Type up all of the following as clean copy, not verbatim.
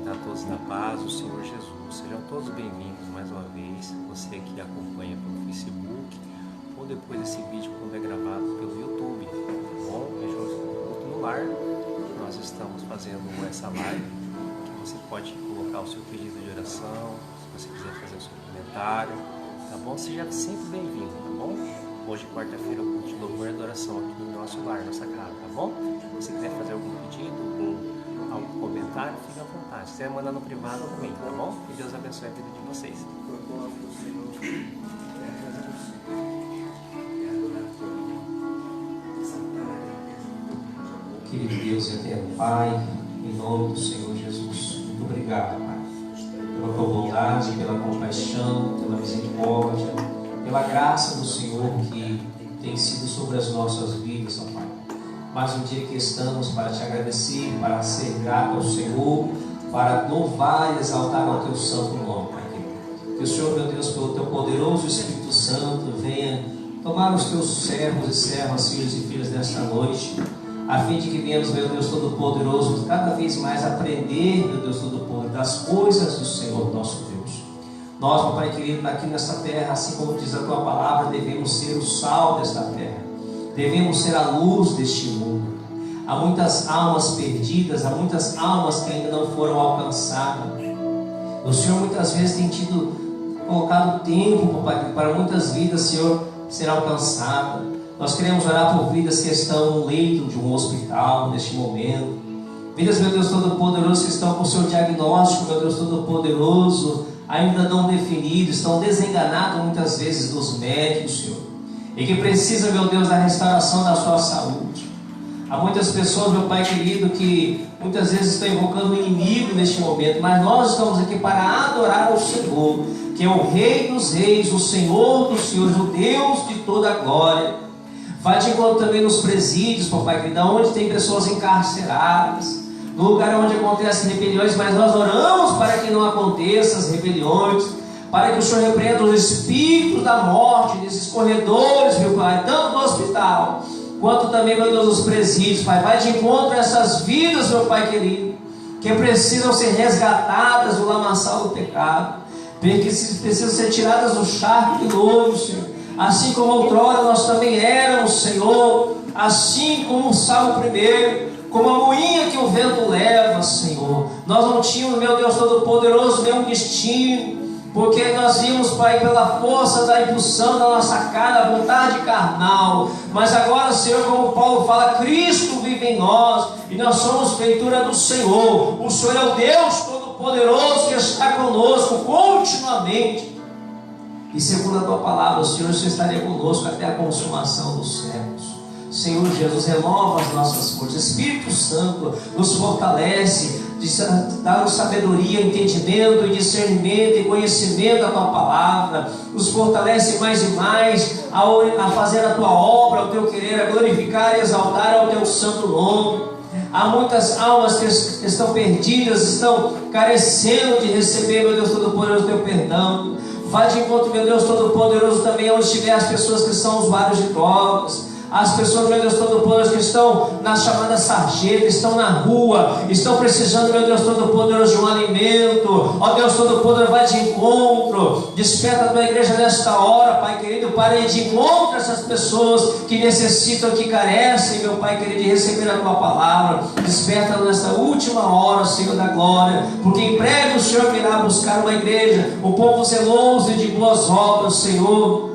cumprimentar todos na paz do Senhor Jesus. Sejam todos bem-vindos mais uma vez. Você que acompanha pelo Facebook ou depois desse vídeo quando é gravado pelo YouTube. Bom, Culto no Lar, nós estamos fazendo essa live que você pode colocar o seu pedido de oração, se você quiser fazer o seu comentário, tá bom? Seja sempre bem-vindo, tá bom? Hoje, quarta-feira, o culto de louvor e adoração aqui no nosso lar, nossa casa, tá bom? Se você quiser fazer algum pedido, algum comentário, fique à vontade. Se quiser mandar no privado também, tá bom? Que Deus abençoe a vida de vocês. Querido Deus eterno Pai, em nome do Senhor Jesus, muito obrigado, Pai, pela tua bondade, pela compaixão, pela misericórdia, pela graça do Senhor que tem sido sobre as nossas vidas, ó Pai. Mais um dia que estamos para te agradecer, para ser grato ao Senhor, para louvar e exaltar ao teu santo nome, Pai querido. Que o Senhor, meu Deus, pelo teu poderoso Espírito Santo, venha tomar os teus servos e servas, filhos e filhas desta noite, a fim de que venhamos, meu Deus Todo-Poderoso, cada vez mais aprender, meu Deus Todo-Poderoso, das coisas do Senhor nosso Deus. Nós, meu Pai querido, aqui nesta terra, assim como diz a tua palavra, devemos ser o sal desta terra. Devemos ser a luz deste mundo. Há muitas almas perdidas, há muitas almas que ainda não foram alcançadas. O Senhor muitas vezes tem colocado tempo, papai, para muitas vidas, Senhor, ser alcançada. Nós queremos orar por vidas que estão no leito de um hospital neste momento. Vidas, meu Deus Todo-Poderoso, que estão com o seu diagnóstico, meu Deus Todo-Poderoso, ainda não definido, estão desenganados muitas vezes dos médicos, Senhor. E que precisa, meu Deus, da restauração da sua saúde. Há muitas pessoas, meu Pai querido, que muitas vezes estão invocando o inimigo neste momento, mas nós estamos aqui para adorar o Senhor, que é o Rei dos Reis, o Senhor dos Senhores, o Deus de toda a glória. Vai de encontro também nos presídios, Papai querido, onde tem pessoas encarceradas, no lugar onde acontecem rebeliões, mas nós oramos para que não aconteçam as rebeliões, para que o Senhor repreenda os espíritos da morte nesses corredores, meu Pai, tanto do hospital, quanto também, meu Deus, dos presídios, Pai. Vai de encontro a essas vidas, meu Pai querido, que precisam ser resgatadas do lamaçal do pecado, que precisam ser tiradas do charco de lodo, Senhor. Assim como outrora nós também éramos, Senhor, assim como o Salmo 1, como a moinha que o vento leva, Senhor. Nós não tínhamos, meu Deus Todo-Poderoso, nenhum destino, porque nós vimos, Pai, pela força da impulsão da nossa carne, a vontade carnal. Mas agora, Senhor, como Paulo fala, Cristo vive em nós, e nós somos feitura do Senhor. O Senhor é o Deus Todo-Poderoso que está conosco continuamente. E segundo a tua palavra, Senhor estaria conosco até a consumação dos séculos. Senhor Jesus, renova as nossas forças. Espírito Santo nos fortalece, dá-nos sabedoria, entendimento e discernimento e conhecimento da tua palavra. Nos fortalece mais e mais a fazer a tua obra, o teu querer, a glorificar e exaltar ao teu santo nome. Há muitas almas que estão perdidas, estão carecendo de receber, meu Deus Todo-Poderoso, o teu perdão. Vai de encontro, meu Deus Todo-Poderoso, também onde estiver as pessoas que são usuários de drogas, as pessoas, meu Deus Todo-Poderoso, que estão na chamada sarjeta, estão na rua, estão precisando, meu Deus Todo-Poderoso, de um alimento. Ó Deus Todo-Poderoso, vai de encontro, desperta a tua igreja nesta hora, Pai querido, para ir de encontro a essas pessoas que necessitam, que carecem, meu Pai querido, de receber a tua palavra. Desperta nesta última hora, Senhor da glória, porque em breve o Senhor virá buscar uma igreja, um povo zeloso e de boas obras, Senhor.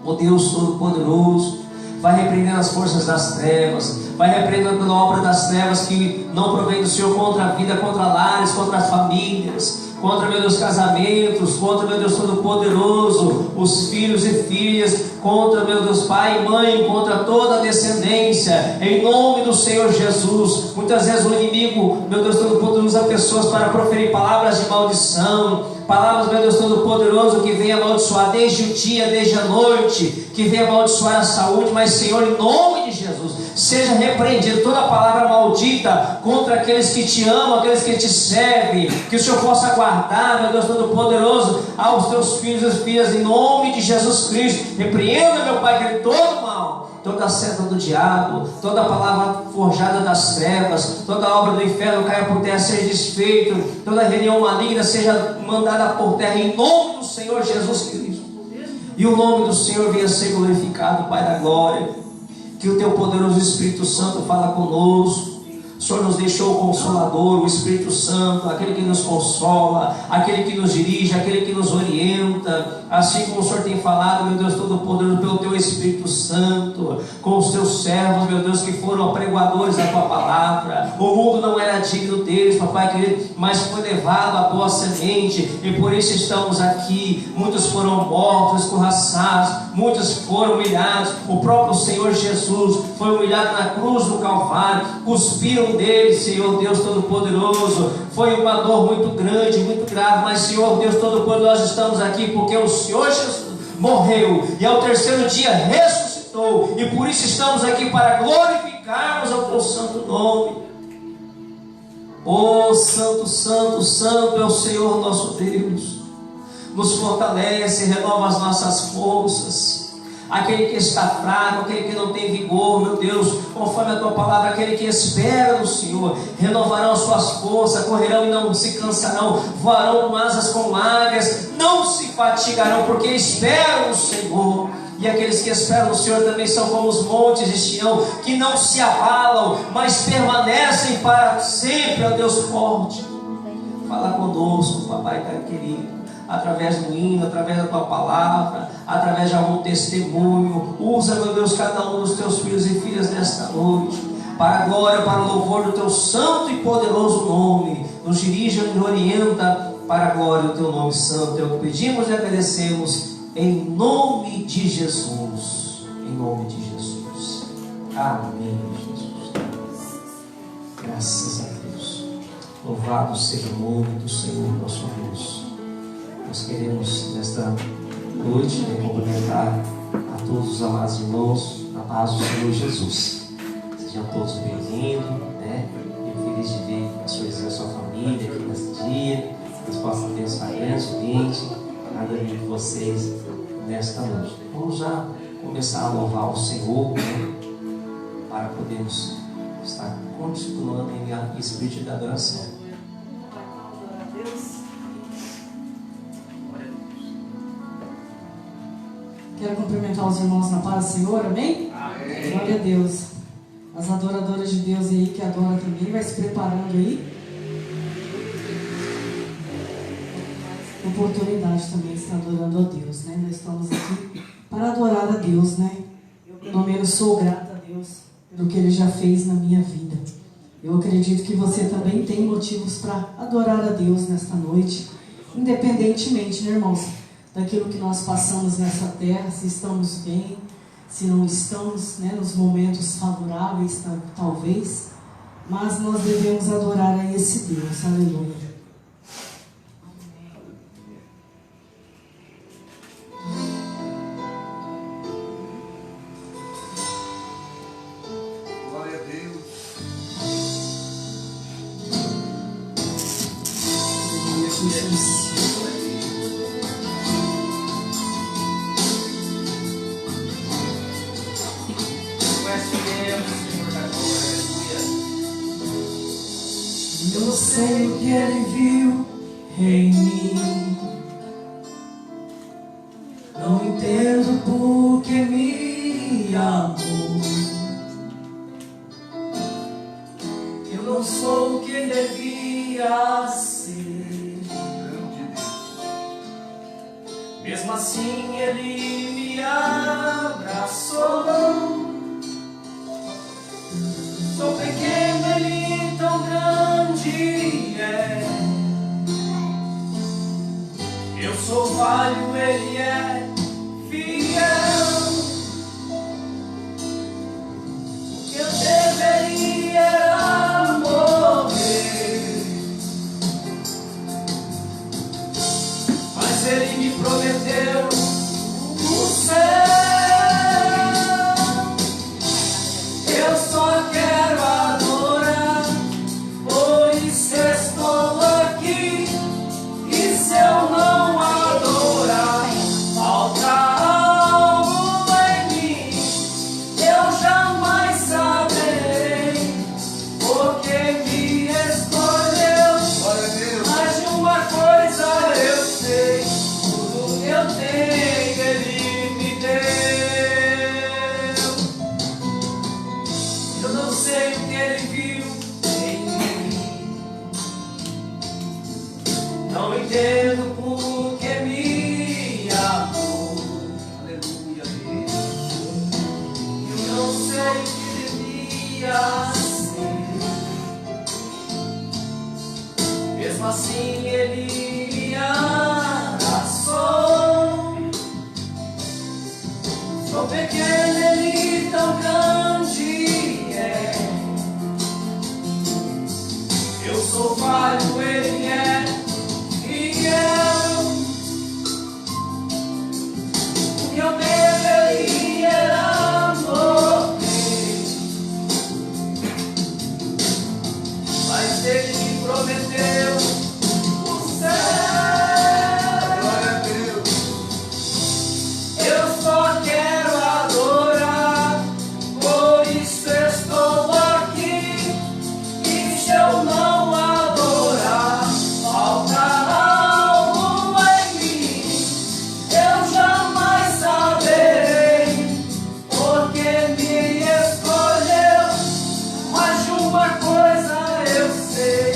Ó Deus Todo-Poderoso, vai repreendendo as forças das trevas, vai repreendendo pela obra das trevas que não provém do Senhor contra a vida, contra lares, contra as famílias, contra, meu Deus, casamentos, contra, meu Deus Todo-Poderoso, os filhos e filhas, contra, meu Deus, pai e mãe, contra toda a descendência, em nome do Senhor Jesus. Muitas vezes o inimigo, meu Deus Todo-Poderoso, usa pessoas para proferir palavras de maldição, palavras, meu Deus Todo-Poderoso, que vem amaldiçoar desde o dia, desde a noite, que vem amaldiçoar a saúde, mas Senhor, em nome de Jesus, seja repreendido toda palavra maldita contra aqueles que te amam, aqueles que te servem, que o Senhor possa guardar, meu Deus Todo-Poderoso, aos teus filhos e filhas, em nome de Jesus Cristo. Repreenda, meu Pai, que todo mal, toda seta do diabo, toda palavra forjada das trevas, toda obra do inferno caia por terra, seja desfeito, toda reunião maligna seja mandada por terra, em nome do Senhor Jesus Cristo. E o nome do Senhor venha ser glorificado, Pai da glória. Que o Teu poderoso Espírito Santo fala conosco. O Senhor nos deixou o Consolador, o Espírito Santo, aquele que nos consola, aquele que nos dirige, aquele que nos orienta. Assim como o Senhor tem falado, meu Deus Todo-Poderoso, pelo Teu Espírito Santo, com os Teus servos, meu Deus, que foram apregoadores da Tua palavra. O mundo não era digno deles, papai querido, mas foi levado à Tua semente, e por isso estamos aqui. Muitos foram mortos, escorraçados, muitos foram humilhados. O próprio Senhor Jesus foi humilhado na cruz do Calvário, cuspiram dele, Senhor Deus Todo-Poderoso. Foi uma dor muito grande, muito grave, mas Senhor Deus Todo-Poderoso, nós estamos aqui porque o Senhor Jesus morreu e ao terceiro dia ressuscitou, e por isso estamos aqui para glorificarmos ao Teu santo nome. Oh, santo, santo, santo é o Senhor nosso Deus. Nos fortalece, renova as nossas forças. Aquele que está fraco, aquele que não tem vigor, meu Deus, conforme a Tua palavra, aquele que espera no Senhor, renovarão as suas forças, correrão e não se cansarão, voarão com asas como águias, não se fatigarão, porque esperam no Senhor. E aqueles que esperam no Senhor também são como os montes de Sião, que não se abalam, mas permanecem para sempre, ó Deus forte. Fala conosco, papai querido, através do hino, através da Tua palavra, através de algum testemunho. Usa, meu Deus, cada um dos Teus filhos e filhas nesta noite, para a glória, para o louvor do Teu santo e poderoso nome. Nos dirija e nos orienta para a glória do Teu nome santo. É o que pedimos e agradecemos em nome de Jesus. Em nome de Jesus. Amém, Jesus. Graças a Deus. Louvado seja o nome do Senhor nosso Deus. Nós queremos nesta noite cumprimentar a todos os amados irmãos na paz do Senhor Jesus. Sejam todos bem-vindos, né? Eu feliz de ver a sua e a sua família aqui neste dia. Deus possa abençoar grandemente cada um de vocês nesta noite. Vamos já começar a louvar o Senhor, né? Para podermos estar continuando em espírito de adoração. Quero cumprimentar os irmãos na paz do Senhor, amém? Amém. Glória a Deus. As adoradoras de Deus aí, que adoram também, vai se preparando aí. Oportunidade também de estar adorando a Deus, né? Nós estamos aqui para adorar a Deus, né? Eu, pelo menos, sou grata a Deus pelo que Ele já fez na minha vida. Eu acredito que você também tem motivos para adorar a Deus nesta noite, independentemente, né, irmãos, daquilo que nós passamos nessa terra, se estamos bem, se não estamos, né, nos momentos favoráveis, talvez, mas nós devemos adorar a esse Deus, aleluia. Glória a Deus. Eu sei o que Ele viu em mim. Não entendo por que me amou. Eu não sou quem devia ser. Mesmo assim Ele me abraçou. Sou pequeno, Ele tão grande é. Eu sou falho, Ele é fiel. O que eu deveria era morrer, mas Ele me prometeu o céu. Eu só quero adorar, pois estou aqui. E se eu não adorar, entendo por que me amou. Aleluia, Deus. Eu não sei o que devia ser. Mesmo assim ele me abraçou. Sou pequeno, ele tão grande é. Eu sou falho, ele é fiel. O meu medo ele era morrer, mas ele me prometeu o céu. Glória a Deus. Eu só quero adorar, por isso estou aqui. E se eu não adorar, falta algo em mim. Eu jamais saberei, porque me escolheu. Mas de uma coisa eu sei,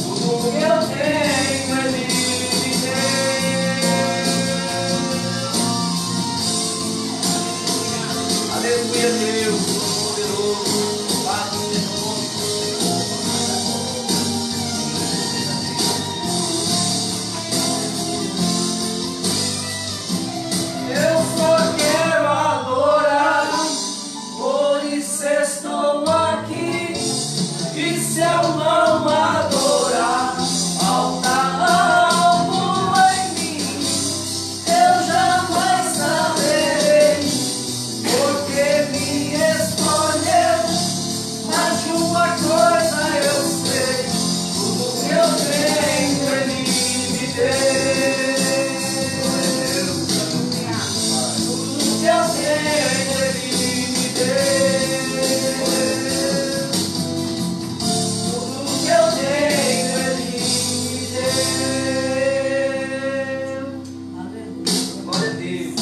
tudo que eu tenho ele me deu. Aleluia, Deus poderoso. Pai, seja o nome do Senhor. Eu só quero adorar, por isso estou aqui. E se eu não adorar, falta algo em mim. Eu jamais saberei, porque me escolheu. Mas de uma coisa eu sei, tudo que eu tenho ele me deu. Tudo que eu tenho ele me deu. Tudo que eu tenho ele me deu. Glória a Deus.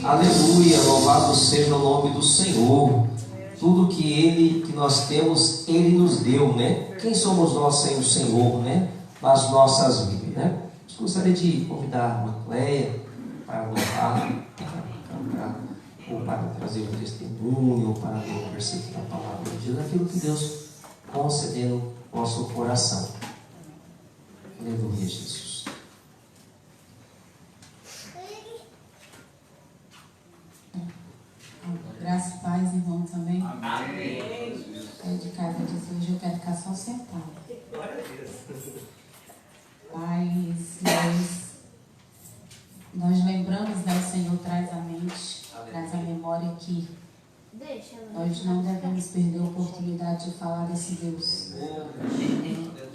Aleluia, louvado seja o nome do Senhor. Tudo que nós temos, Ele nos deu, né? Quem somos nós sem o Senhor, né? Nas nossas vidas, né? Gostaria de convidar a irmã Cleia para louvar, para cantar, ou para trazer um testemunho, ou para ler um versículo da palavra de Deus, aquilo que Deus concedeu no nosso coração. Aleluia, Jesus. Graça e paz, irmão, também. Amém. É de casa disso, hoje eu quero ficar só sentada. Paz, nós lembramos, né, o Senhor traz à mente, traz à memória que nós não devemos perder a oportunidade de falar desse Deus.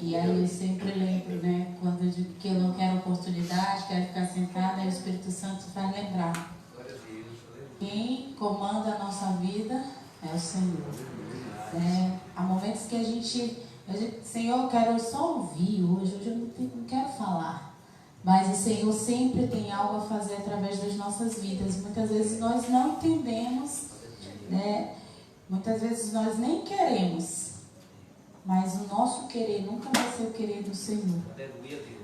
E aí eu sempre lembro, né, quando eu digo que eu não quero oportunidade, quero ficar sentada, aí o Espírito Santo vai lembrar. Quem comanda a nossa vida é o Senhor. Há momentos que a gente Senhor, eu quero só ouvir hoje eu não quero falar. Mas o Senhor sempre tem algo a fazer através das nossas vidas. Muitas vezes nós não entendemos, né? Muitas vezes nós nem queremos. Mas o nosso querer nunca vai ser o querer do Senhor.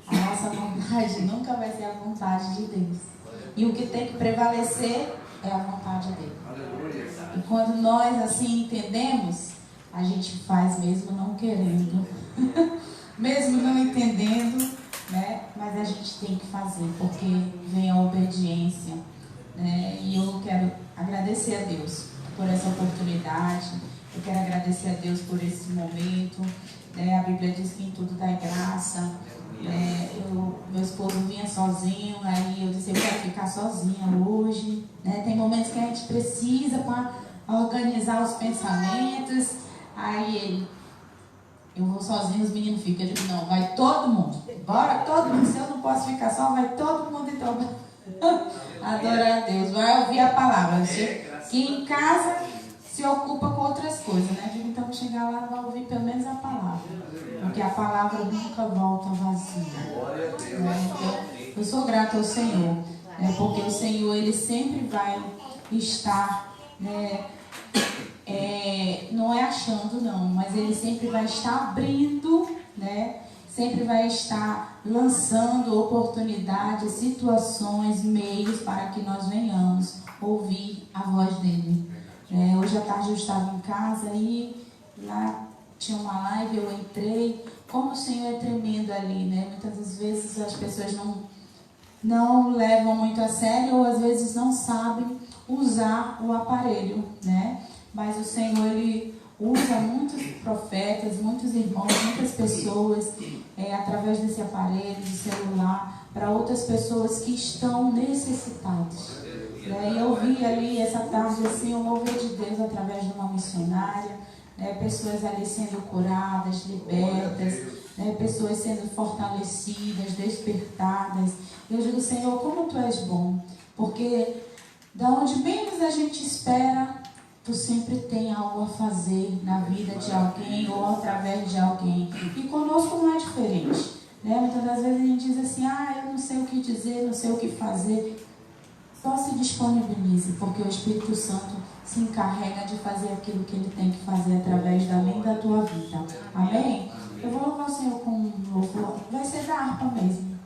A nossa vontade nunca vai ser a vontade de Deus. E o que tem que prevalecer é a vontade dele. E quando nós assim entendemos, a gente faz mesmo não querendo, mesmo não entendendo, né? Mas a gente tem que fazer, porque vem a obediência, né? E eu quero agradecer a Deus por essa oportunidade, eu quero agradecer a Deus por esse momento, né? A Bíblia diz que em tudo dá graça. Meu esposo vinha sozinho, aí eu disse, eu quero ficar sozinha hoje, né? Tem momentos que a gente precisa para organizar os pensamentos. Aí ele, eu vou sozinho, os meninos ficam. Eu digo, não, vai todo mundo, bora todo mundo. Se eu não posso ficar só, vai todo mundo então adorar a Deus, vai ouvir a palavra. Que em casa se ocupa com outras coisas, né? Eu digo, então vou chegar lá e vai ouvir pelo menos a palavra, porque a palavra nunca volta vazia. Então, eu sou grata ao Senhor, né? Porque o Senhor, Ele sempre vai estar, né? Não é achando não, mas Ele sempre vai estar abrindo, né? sempre vai estar lançando oportunidades, situações, meios para que nós venhamos ouvir a voz dele. Hoje à tarde eu estava em casa e lá tinha uma live, eu entrei. Como o Senhor é tremendo ali, né? Muitas das vezes as pessoas não levam muito a sério ou às vezes não sabem usar o aparelho, né? Mas o Senhor, Ele usa muitos profetas, muitos irmãos, muitas pessoas através desse aparelho, do celular, para outras pessoas que estão necessitadas. E eu vi ali essa tarde assim, o mover de Deus através de uma missionária, pessoas ali sendo curadas, libertas, pessoas sendo fortalecidas, despertadas. Eu digo, Senhor, como Tu és bom, porque da onde menos a gente espera, Tu sempre tem algo a fazer na vida de alguém ou através de alguém. E conosco não é diferente. Muitas das vezes a gente diz assim, eu não sei o que dizer, não sei o que fazer. Só se disponibilize, porque o Espírito Santo se encarrega de fazer aquilo que Ele tem que fazer através da minha e da tua vida. Amém? Eu vou louvar o Senhor com um louvor. Vai ser da harpa mesmo.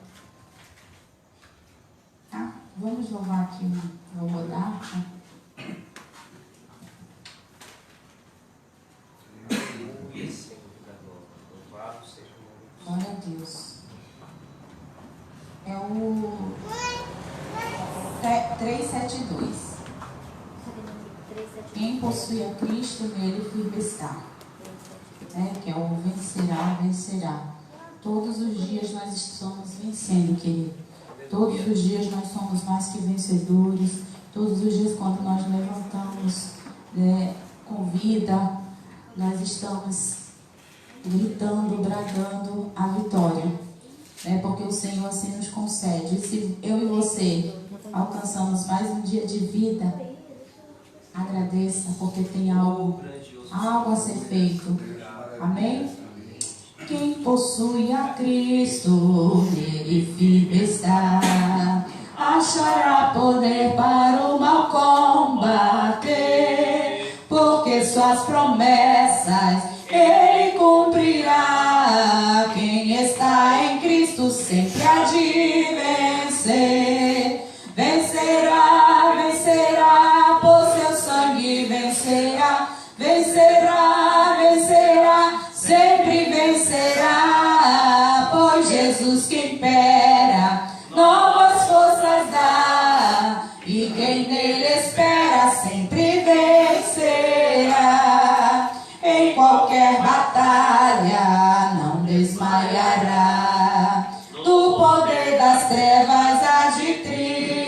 Tá? Vamos louvar aqui o louvor da harpa. Glória a Deus. É o 372. Quem possui a Cristo, nele firme está. Que é o vencerá, vencerá. Todos os dias nós estamos vencendo, querido. Todos os dias nós somos mais que vencedores. Todos os dias, quando nós levantamos com vida, nós estamos gritando, bradando a vitória. Porque o Senhor assim nos concede. E se eu e você alcançamos mais um dia de vida, agradeça, porque tem algo a ser feito. Amém? Quem possui a Cristo, nele firme está. Achará poder para o mal combater, porque suas promessas Ele cumprirá. Quem está em Cristo sempre há de vencer. Vencerá, vencerá, por seu sangue vencerá. Vencerá, vencerá, sempre vencerá. Pois Jesus que impera, novas forças dá. E quem nele espera sempre vencerá. Em qualquer batalha não desmaiará. Do poder das trevas há de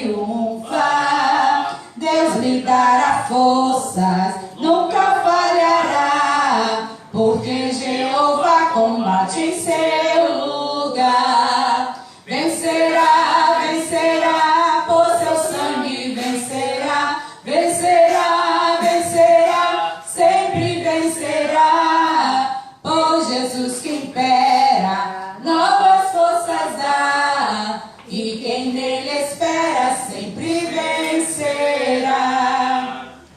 triunfar. Deus lhe dará forças, nunca falhará. Porque Jeová combate em seu lugar. Vencerá, vencerá, por seu sangue vencerá. Vencerá, vencerá, sempre vencerá. Por Jesus que impera, novas forças dá. E quem nele espera sempre vencerá.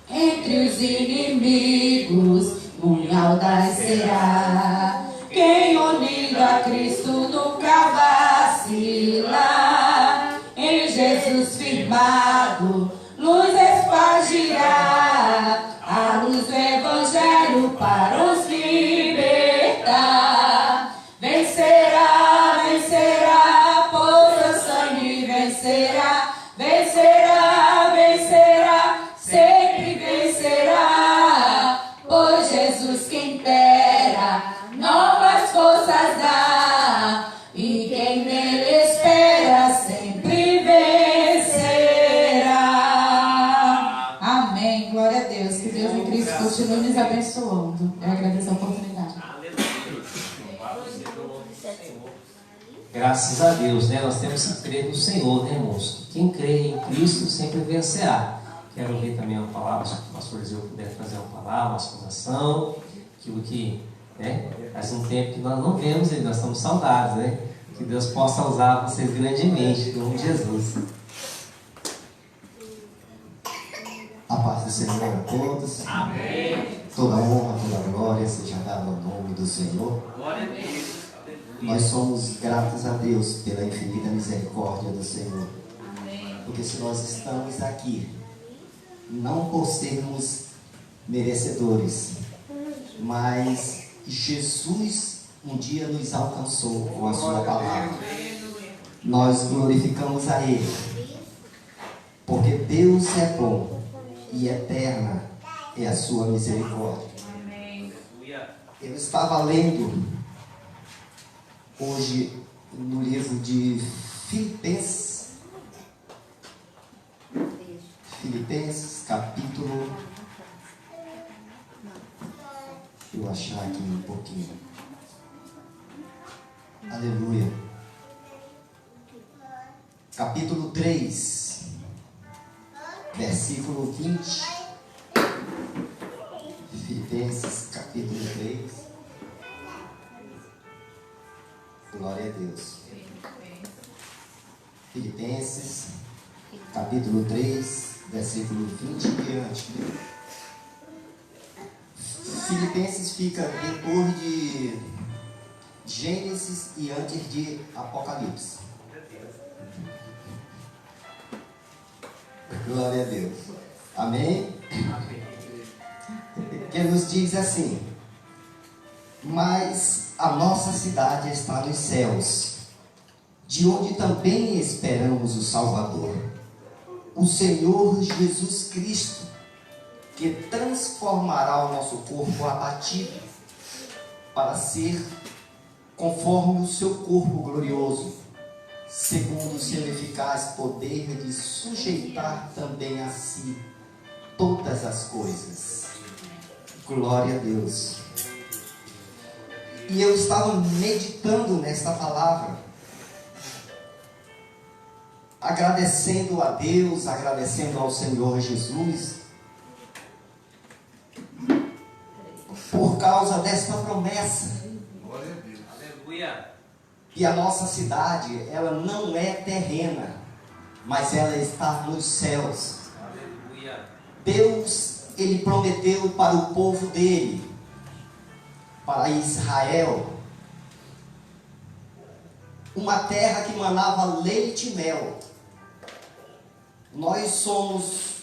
Entre os inimigos, punhal será. Quem unido a Cristo nunca vacila. Em Jesus firmado, luz espargirá. A luz do Evangelho para os libertar. Vencerá, vencerá, por seu sangue vencerá. Vencerá, vencerá, sempre vencerá. Pois Jesus que impera, novas forças dá. E quem nele espera sempre vencerá. Amém. Glória a Deus. Que Deus em Cristo continue nos abençoando. Eu agradeço a oportunidade. Graças a Deus, Nós temos que crer no Senhor, irmãos? Quem crê em Cristo sempre vencerá. Quero ver também uma palavra, se o pastor Zé puder trazer uma palavra, uma explanação, aquilo que faz um tempo que nós não vemos e nós estamos saudados, Que Deus possa usar vocês grandemente, em nome de Jesus. A paz do Senhor a todos. Amém. Toda honra, toda glória seja dada ao nome do Senhor. Glória a Deus. Nós somos gratos a Deus pela infinita misericórdia do Senhor. Amém. Porque se nós estamos aqui, não por sermos merecedores, mas Jesus um dia nos alcançou com a sua palavra. Nós glorificamos a Ele, porque Deus é bom e eterna é a sua misericórdia. Amém. Eu estava lendo hoje no livro de Filipenses, capítulo... Deixa eu achar aqui um pouquinho. Aleluia. Capítulo 3, versículo 20. Filipenses, capítulo 3. Glória a Deus. Filipenses, capítulo 3, versículo 20 em diante. Filipenses fica depois de Gênesis e antes de Apocalipse. Glória a Deus. Amém? Que nos diz assim: mas a nossa cidade está nos céus, de onde também esperamos o Salvador, o Senhor Jesus Cristo, que transformará o nosso corpo abatido para ser conforme o seu corpo glorioso, segundo o seu eficaz poder de sujeitar também a si todas as coisas. Glória a Deus. E eu estava meditando nesta palavra, agradecendo a Deus, agradecendo ao Senhor Jesus, por causa desta promessa. Glória a Deus. Aleluia. E a nossa cidade, ela não é terrena, mas ela está nos céus. Aleluia. Deus, Ele prometeu para o povo dele, para Israel, uma terra que manava leite e mel. Nós somos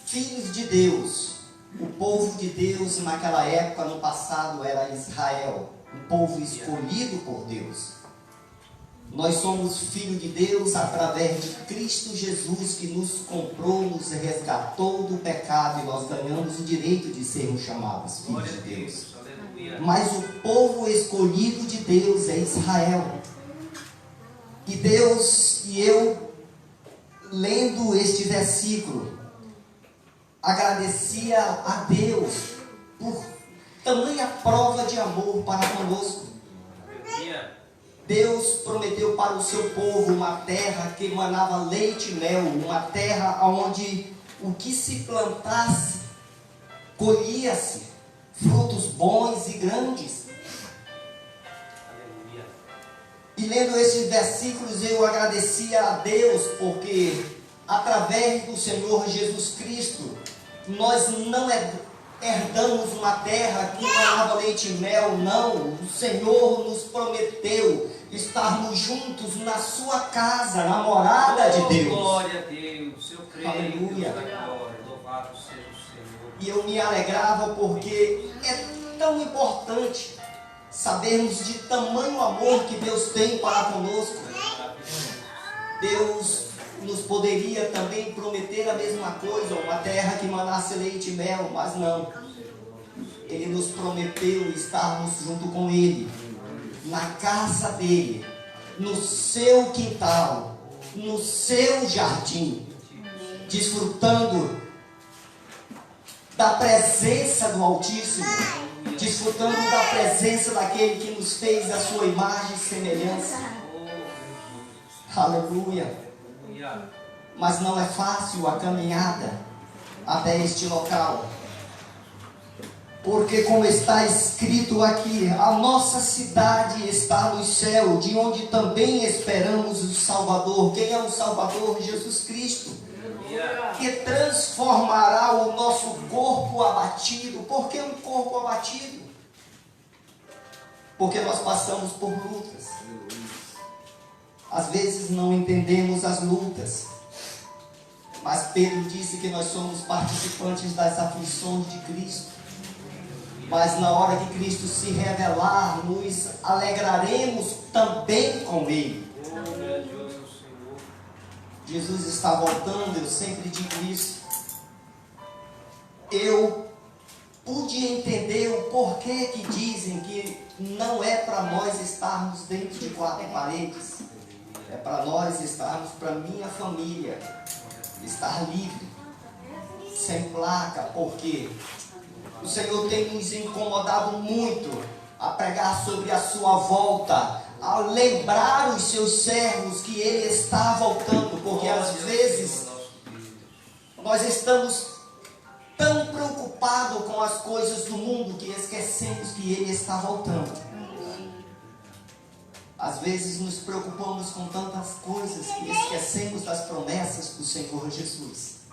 filhos de Deus. O povo de Deus naquela época, no passado, era Israel, um povo escolhido por Deus. Nós somos filhos de Deus através de Cristo Jesus, que nos comprou, nos resgatou do pecado, e nós ganhamos o direito de sermos chamados filhos de Deus. Mas o povo escolhido de Deus é Israel. E Deus, e eu, lendo este versículo, agradecia a Deus por tamanha prova de amor para conosco. Deus prometeu para o seu povo uma terra que emanava leite e mel, uma terra onde o que se plantasse, colhia-se frutos bons e grandes. E lendo esses versículos, eu agradecia a Deus, porque através do Senhor Jesus Cristo, nós não herdamos uma terra que manava leite e mel, não. O Senhor nos prometeu estarmos juntos na sua casa, na morada de Deus. Glória a Deus, eu creio. Aleluia. Deus da glória, louvado seja o Senhor. E eu me alegrava porque é tão importante sabermos de tamanho amor que Deus tem para conosco. Deus nos poderia também prometer a mesma coisa, uma terra que manasse leite e mel, mas não. Ele nos prometeu estarmos junto com Ele, na casa dele, no seu quintal, no seu jardim, desfrutando da presença do Altíssimo, desfrutando da presença daquele que nos fez a sua imagem e semelhança. Aleluia. Mas não é fácil a caminhada até este local, porque como está escrito aqui, a nossa cidade está no céu, de onde também esperamos o Salvador. Quem é o Salvador? Jesus Cristo, que transformará o nosso corpo abatido. Por que um corpo abatido? porque nós passamos por lutas. Às vezes não entendemos as lutas, mas Pedro disse que nós somos participantes das aflições de Cristo. Mas na hora que Cristo se revelar, nos alegraremos também com Ele. Jesus está voltando, eu sempre digo isso. Eu pude entender o porquê que dizem que não é para nós estarmos dentro de quatro paredes. É para nós estarmos, para minha família, estar livre, sem placa, porque o Senhor tem nos incomodado muito a pregar sobre a sua volta, a lembrar os seus servos que Ele está voltando, porque às vezes nós estamos tão preocupados com as coisas do mundo que esquecemos que Ele está voltando. Às vezes nos preocupamos com tantas coisas que esquecemos das promessas do Senhor Jesus.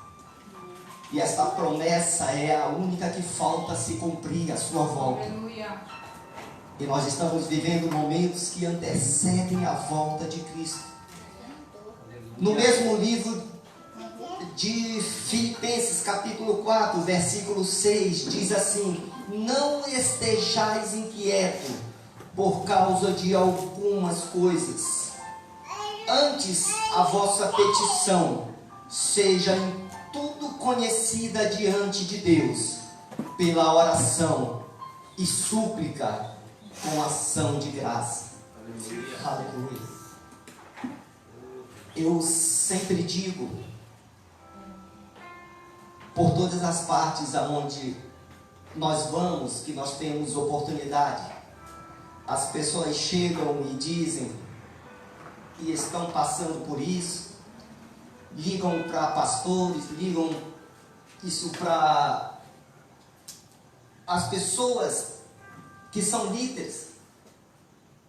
E esta promessa é a única que falta se cumprir, a sua volta. E nós estamos vivendo momentos que antecedem a volta de Cristo. No mesmo livro de Filipenses, capítulo 4, versículo 6, diz assim: não estejais inquietos por causa de algumas coisas. Antes a vossa petição seja em tudo conhecida diante de Deus, pela oração e súplica com ação de graça. Aleluia. Eu sempre digo, por todas as partes aonde nós vamos, que nós temos oportunidade, as pessoas chegam e dizem que estão passando por isso, ligam para pastores, ligam isso para as pessoas que são líderes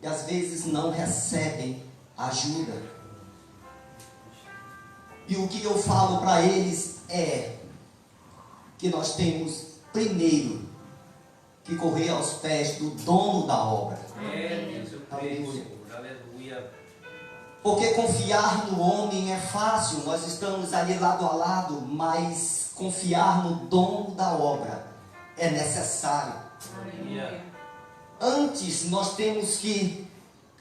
e às vezes não recebem ajuda. E o que eu falo para eles é que nós temos primeiro que correr aos pés do dono da obra. Aleluia. Porque confiar no homem é fácil, nós estamos ali lado a lado, mas confiar no dono da obra é necessário. Antes nós temos que,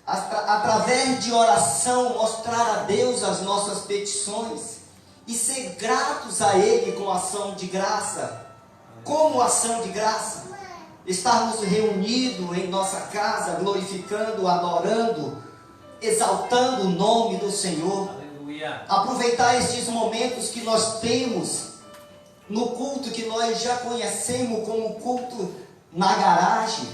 através de oração, mostrar a Deus as nossas petições e ser gratos a Ele com ação de graça. Como ação de graça? Estarmos reunidos em nossa casa, glorificando, adorando, exaltando o nome do Senhor. Aleluia. Aproveitar estes momentos que nós temos no culto que nós já conhecemos como culto na garagem.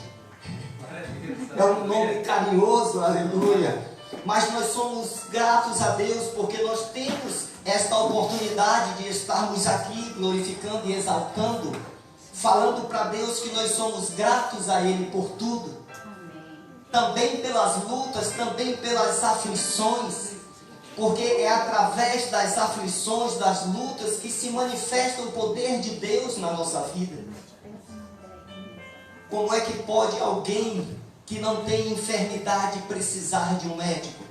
É um nome carinhoso, aleluia. Mas nós somos gratos a Deus porque nós temos esta oportunidade de estarmos aqui glorificando e exaltando, falando para Deus que nós somos gratos a Ele por tudo. Também pelas lutas, também pelas aflições, porque é através das aflições, das lutas, que se manifesta o poder de Deus na nossa vida. Como é que pode alguém que não tem enfermidade precisar de um médico?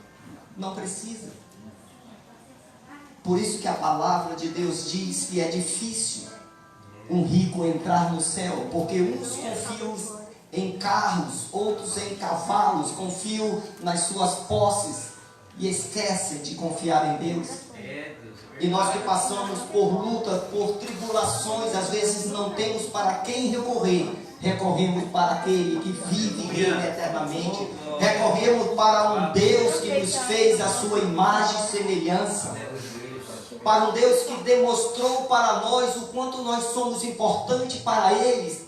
Não precisa. Por isso que a palavra de Deus diz que é difícil um rico entrar no céu, porque uns confiam em carros, outros em cavalos, confiam nas suas posses e esquecem de confiar em Deus. E nós que passamos por lutas, por tribulações, às vezes não temos para quem recorrer. Recorremos para aquele que vive e reina eternamente. Recorremos para um Deus que nos fez a sua imagem e semelhança. Para um Deus que demonstrou para nós o quanto nós somos importantes para eles.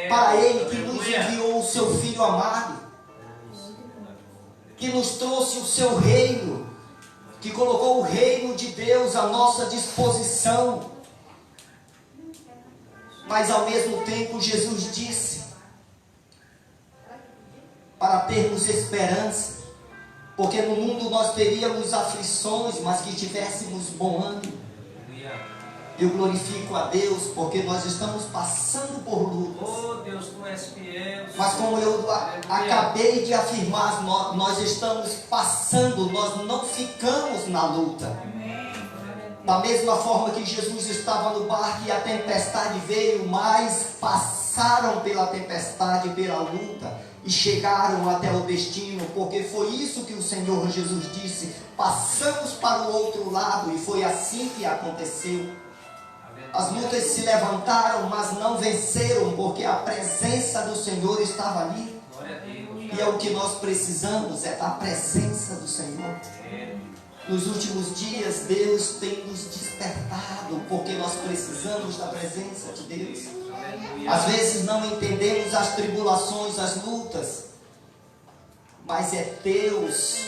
Para Ele que nos enviou o seu Filho amado, que nos trouxe o seu reino, que colocou o reino de Deus à nossa disposição. Mas ao mesmo tempo Jesus disse para termos esperança, porque no mundo nós teríamos aflições, mas que tivéssemos bom ânimo. Eu glorifico a Deus porque nós estamos passando por lutas. Oh Deus, tu és fiel. Mas como eu acabei de afirmar, nós estamos passando, nós não ficamos na luta. Da mesma forma que Jesus estava no barco e a tempestade veio, mas passaram pela tempestade, pela luta e chegaram até o destino, porque foi isso que o Senhor Jesus disse: passamos para o outro lado, e foi assim que aconteceu. As lutas se levantaram, mas não venceram, porque a presença do Senhor estava ali. E é o que nós precisamos, é da presença do Senhor. Nos últimos dias, Deus tem nos despertado, porque nós precisamos da presença de Deus. Às vezes não entendemos as tribulações, as lutas, mas é Deus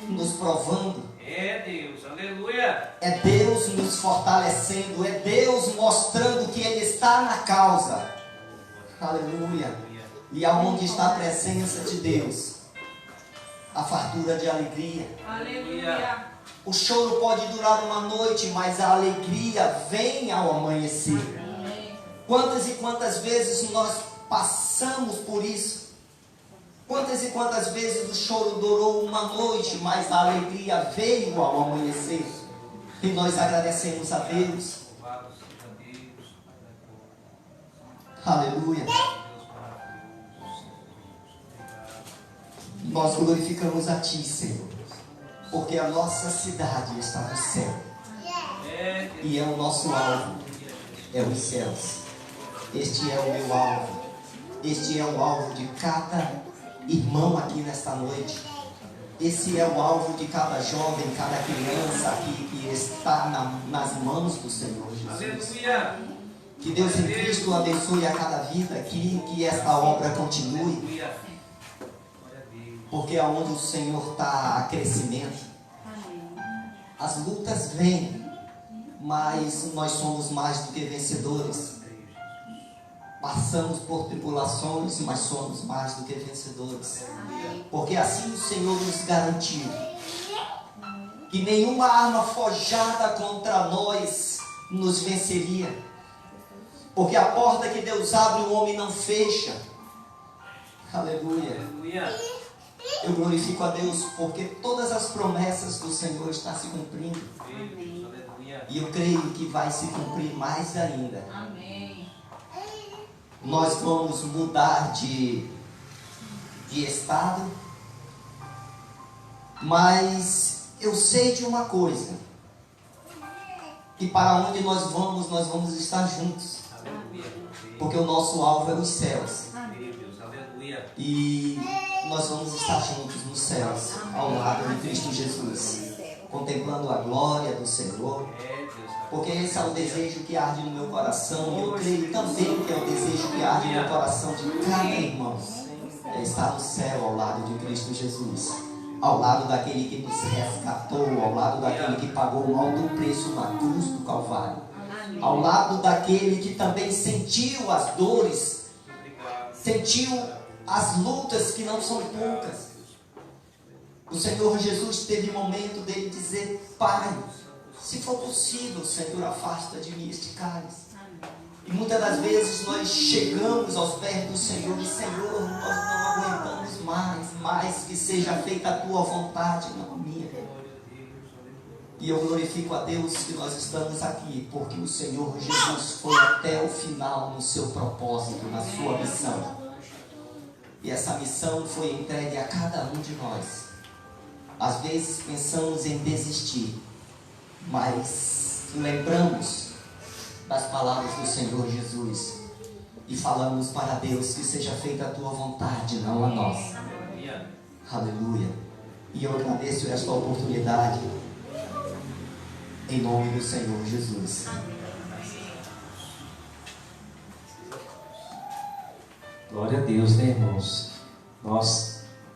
nos provando. É Deus, aleluia. É Deus nos fortalecendo, é Deus mostrando que Ele está na causa. Aleluia. E aonde está a presença de Deus, a fartura de alegria. Aleluia. O choro pode durar uma noite, mas a alegria vem ao amanhecer. Quantas e quantas vezes nós passamos por isso? Quantas e quantas vezes o choro durou uma noite, mas a alegria veio ao amanhecer? E nós agradecemos a Deus. Aleluia. Nós glorificamos a Ti, Senhor, porque a nossa cidade está no céu. E é o nosso alvo, é os céus. Este é o meu alvo. Este é o alvo de cada irmão aqui nesta noite. Esse é o alvo de cada jovem, cada criança aqui que está nas mãos do Senhor Jesus. Que Deus em Cristo abençoe a cada vida aqui, que esta obra continue, porque aonde o Senhor está há crescimento. As lutas vêm, mas nós somos mais do que vencedores. Passamos por tribulações, mas somos mais do que vencedores. Porque assim o Senhor nos garantiu que nenhuma arma forjada contra nós nos venceria. Porque a porta que Deus abre, o homem não fecha. Aleluia. Eu glorifico a Deus porque todas as promessas do Senhor estão se cumprindo. E eu creio que vai se cumprir mais ainda. Nós vamos mudar de estado, mas eu sei de uma coisa, que para onde nós vamos estar juntos, porque o nosso alvo é os céus, e nós vamos estar juntos nos céus, ao lado de Cristo Jesus, contemplando a glória do Senhor. Porque esse é o desejo que arde no meu coração. E eu creio também que é o desejo que arde no coração de cada irmão. É estar no céu ao lado de Cristo Jesus. Ao lado daquele que nos resgatou. Ao lado daquele que pagou o alto preço na cruz do Calvário. Ao lado daquele que também sentiu as dores. Sentiu as lutas que não são poucas. O Senhor Jesus teve momento dele dizer: Pai, se for possível, Senhor, afasta de mim este cálice. E muitas das vezes nós chegamos aos pés do Senhor e, Senhor, nós não aguentamos mais que seja feita a Tua vontade, não a minha. E eu glorifico a Deus que nós estamos aqui, porque o Senhor Jesus foi até o final no seu propósito, na sua missão. E essa missão foi entregue a cada um de nós. Às vezes pensamos em desistir, mas lembramos das palavras do Senhor Jesus e falamos para Deus: que seja feita a Tua vontade, não a nossa. Aleluia. E eu agradeço esta oportunidade em nome do Senhor Jesus. Glória a Deus, né, irmãos?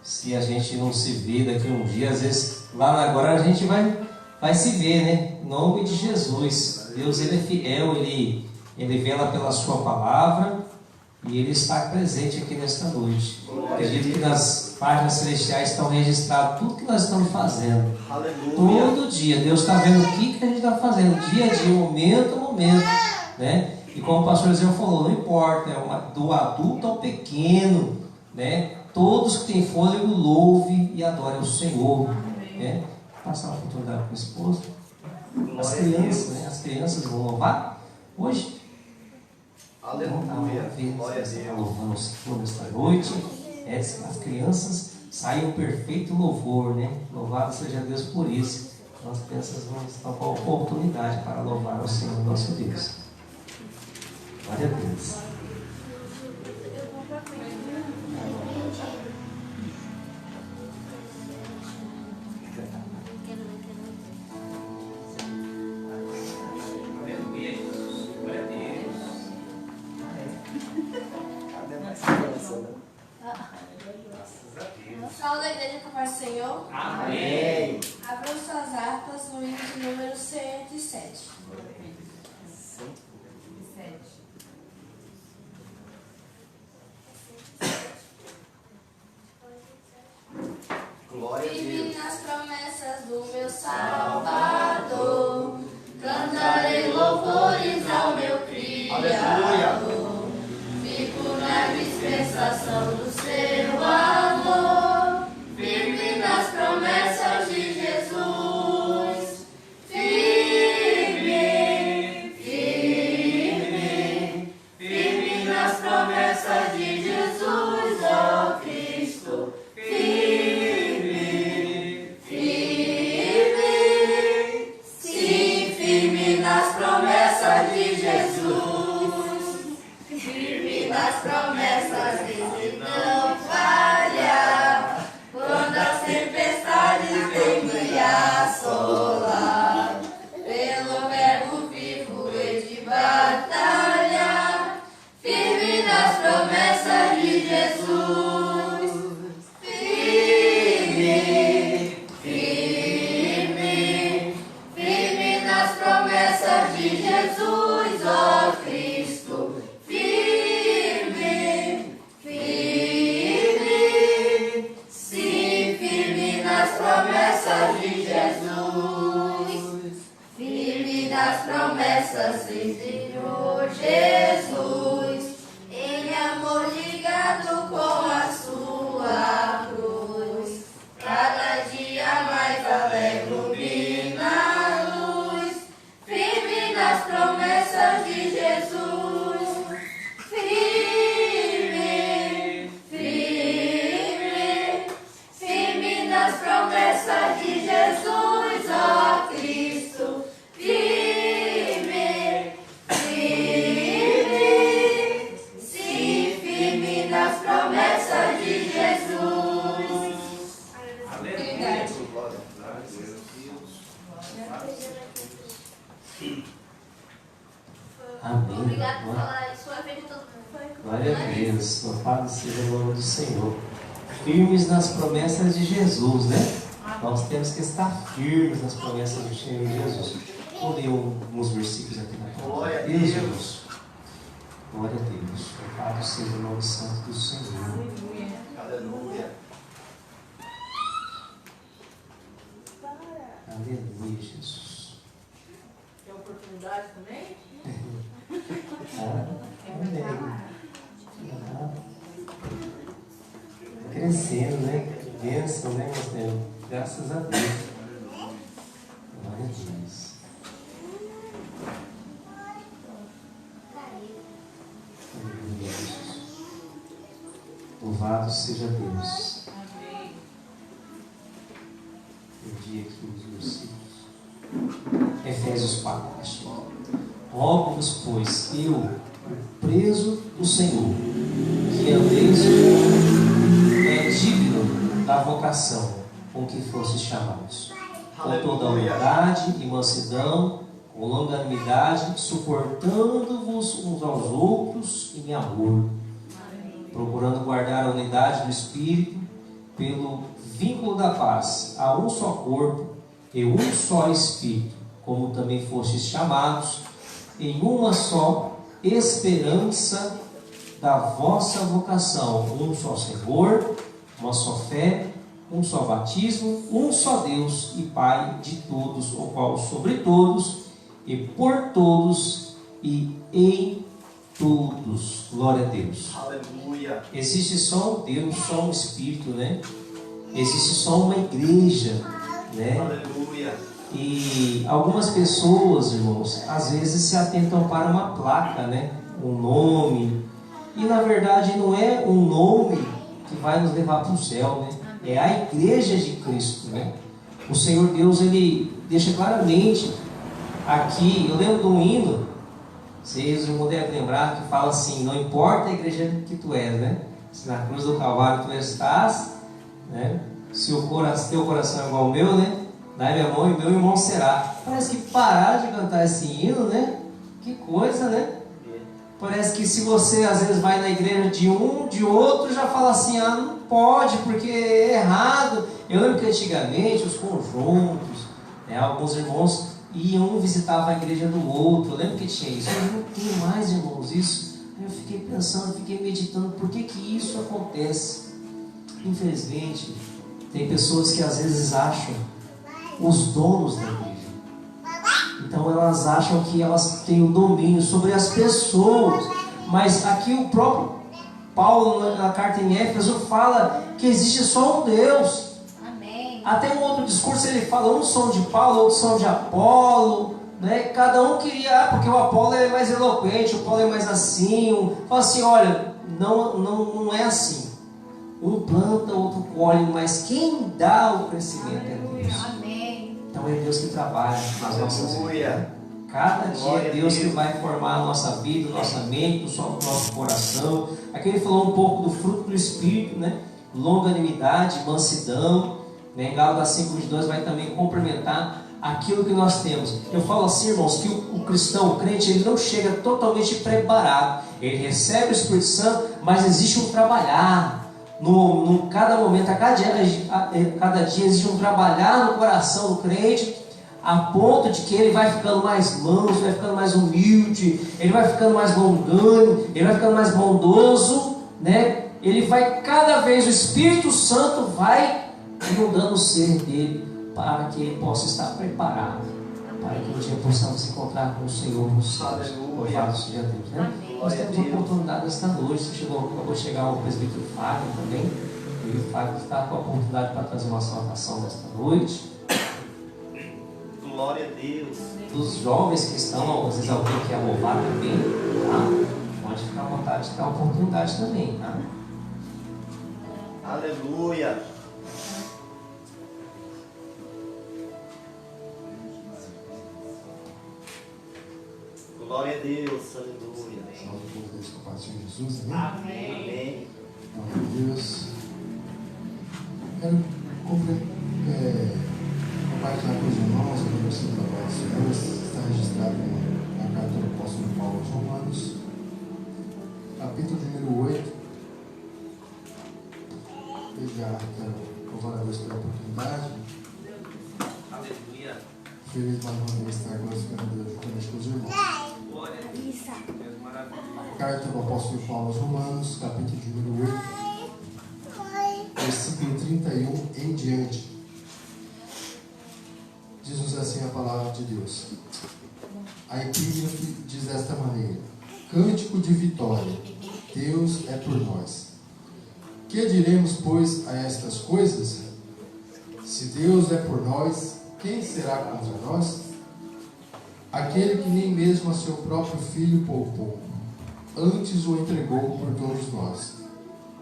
Se a gente não se vê daqui um dia, às vezes lá agora a gente vai se ver, né? Em nome de Jesus. Deus, Ele é fiel, Ele vela pela Sua palavra e Ele está presente aqui nesta noite. Acredito que nas páginas celestiais estão registrados tudo que nós estamos fazendo. Aleluia. Todo dia Deus está vendo o que a gente está fazendo, dia a dia, momento a momento. momento, né? E como o pastor Zé falou, não importa, do adulto ao pequeno, né? Todos que têm fôlego louve e adorem o Senhor, né? Passar uma oportunidade com a esposa. As crianças, né? As crianças vão louvar hoje. Aleluia. Glória a Deus. Louvando o Senhor nesta noite. As crianças saem um perfeito louvor, né? Louvado seja Deus por isso. Então, as crianças vão estar com a oportunidade para louvar o Senhor nosso Deus. Glória a Deus. Salve da igreja com a paz do Senhor. Amém. Abram suas harpas no hino de número 107. Glória a Vive Deus. nas promessas do meu Salvador. Cantarei louvores ao meu Criador. Fico na dispensação do seu amor. Firme nas promessas de Jesus. Firme, firme, firme nas promessas de Jesus, ó Cristo. Firme, firme, sim, firme nas promessas de Jesus. Firme nas promessas que não falha. Quando as tempestades vêm me assolar, pelo verbo vivo e de batalha, firme nas promessas de Jesus. Firme, firme, firme nas promessas de Jesus, ó Cristo. Firme, firme, sim, firme nas promessas de Jesus. Firme nas promessas do Senhor Jesus. Em amor ligado com a sua cruz. Cada dia mais alegre na luz. Firme nas promessas de Jesus. Firme, firme, firme nas promessas de Jesus, ó Cristo. Firme, firme, sim, firme nas promessas de Jesus. Obrigada. Amém. Obrigado por falar isso. Foi feito todo mundo. Glória a Deus. Louvado seja o nome do Senhor. Firmes nas promessas de Jesus, né? Nós temos que estar firmes nas promessas do Senhor Jesus. Vou ler alguns versículos aqui na palavra. Glória a Deus. Glória a Deus. Louvado seja o nome santo do Senhor. Aleluia. Aleluia, Jesus. Tem oportunidade também? Amém. Crescendo, né? Que bênção, né, Marcelo? Graças a Deus. Glória a Deus. Aleluia, Jesus. Louvado seja Deus. Amém. Perdi aqui os versículos. Efésios 4, versículo. Rogo-vos, pois, eu, o preso do Senhor, que andeis digno da vocação com que fostes chamados, com toda humildade e mansidão, com longanimidade, suportando-vos uns aos outros em amor, procurando guardar a unidade do Espírito pelo vínculo da paz. Há um só corpo e um só Espírito, como também fostes chamados em uma só esperança da vossa vocação, um só Senhor, uma só fé, um só batismo, um só Deus e Pai de todos, o qual sobre todos e por todos e em todos. Glória a Deus. Aleluia. Existe só um Deus, só um Espírito, né? Existe só uma igreja, né? Aleluia. E algumas pessoas, irmãos, às vezes se atentam para uma placa, né? Um nome. E na verdade não é um nome que vai nos levar para o céu, né? É a igreja de Cristo, né? O Senhor Deus, Ele deixa claramente aqui, eu lembro de um hino, vocês não devem lembrar, que fala assim: não importa a igreja que tu és, né? Se na cruz do Calvário tu estás, né? Se teu coração é igual ao meu, né? Dai minha mão e meu irmão será. Parece que parar de cantar esse hino, né? Que coisa, né? Parece que se você às vezes vai na igreja de um, de outro, já fala assim: ah, não pode, porque é errado. Eu lembro que antigamente os conjuntos, né, alguns irmãos iam, um visitava a igreja do outro. Eu lembro que tinha isso. Mas não tem mais, irmãos, isso. Aí eu fiquei pensando, fiquei meditando, por que que isso acontece? Infelizmente, tem pessoas que às vezes acham os donos da igreja. Então elas acham que elas têm o domínio sobre as pessoas. Mas aqui o próprio Paulo, na carta em Éfeso, fala que existe só um Deus. Amém. Até um outro discurso ele fala: uns são de Paulo, outros são de Apolo, né? Cada um queria, porque o Apolo é mais eloquente, o Paulo é mais assim. Fala assim: olha, não é assim. Um planta, outro colhe, mas quem dá o crescimento é Deus. Amém. Então é Deus que trabalha nas nossas vidas. Aleluia. Cada dia Glória é a Deus Deus. que vai formar a nossa vida, nossa mente, o nosso coração. Aqui ele falou um pouco do fruto do Espírito, né? Longanimidade, mansidão, né? Em Gálatas 5:22 vai também complementar aquilo que nós temos. Eu falo assim, irmãos, que o cristão, o crente, ele não chega totalmente preparado. Ele recebe o Espírito Santo, mas existe um trabalhar. Cada momento, a cada dia existe um trabalhar no coração do crente, a ponto de que ele vai ficando mais manso, vai ficando mais humilde, ele vai ficando mais longânimo, ele vai ficando mais bondoso, né? Ele vai, cada vez o Espírito Santo vai inundando o ser dele, para que ele possa estar preparado, para que um dia possamos encontrar com o Senhor no céu. Louvado seja Deus, né? Nós temos a oportunidade esta noite. Acabou de chegar o presbítero Fábio também. E o Fábio está com a oportunidade para trazer uma salvação nesta noite. Glória a Deus. Dos jovens que estão, às vezes alguém quer louvar também, tá? Pode ficar à vontade de dar a oportunidade também, tá? Aleluia. Glória a Deus. Aleluia. Salve por Deus, com a paz de Jesus, amém? Amém. Glória a Deus. Quero compartilhar com os irmãos a versão da palavra do Senhor. Está registrado na carta do apóstolo Paulo aos Romanos, capítulo número 8. Eu já quero louvar a Deus pela oportunidade. Aleluia. Feliz mais uma vez estar glorificando a Deus juntamente com os irmãos. Carta do apóstolo Paulo aos Romanos, capítulo número 8, versículo 31 em diante. Diz-nos assim a palavra de Deus. A epígrafe diz desta maneira: Cântico de vitória, Deus é por nós. Que diremos, pois, a estas coisas? Se Deus é por nós, quem será contra nós? Aquele que nem mesmo a seu próprio filho poupou, antes o entregou por todos nós,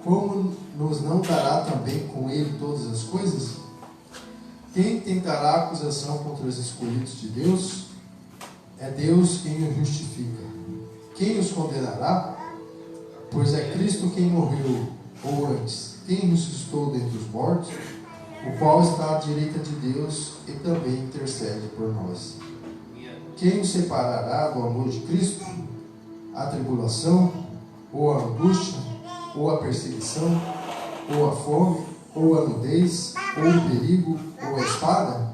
como nos não dará também com ele todas as coisas? Quem tentará acusação contra os escolhidos de Deus? É Deus quem os justifica. Quem os condenará? Pois é Cristo quem morreu, ou antes, quem ressuscitou dentre os mortos, o qual está à direita de Deus e também intercede por nós. Quem nos separará do amor de Cristo? A tribulação, ou a angústia, ou a perseguição, ou a fome, ou a nudez, ou o perigo, ou a espada?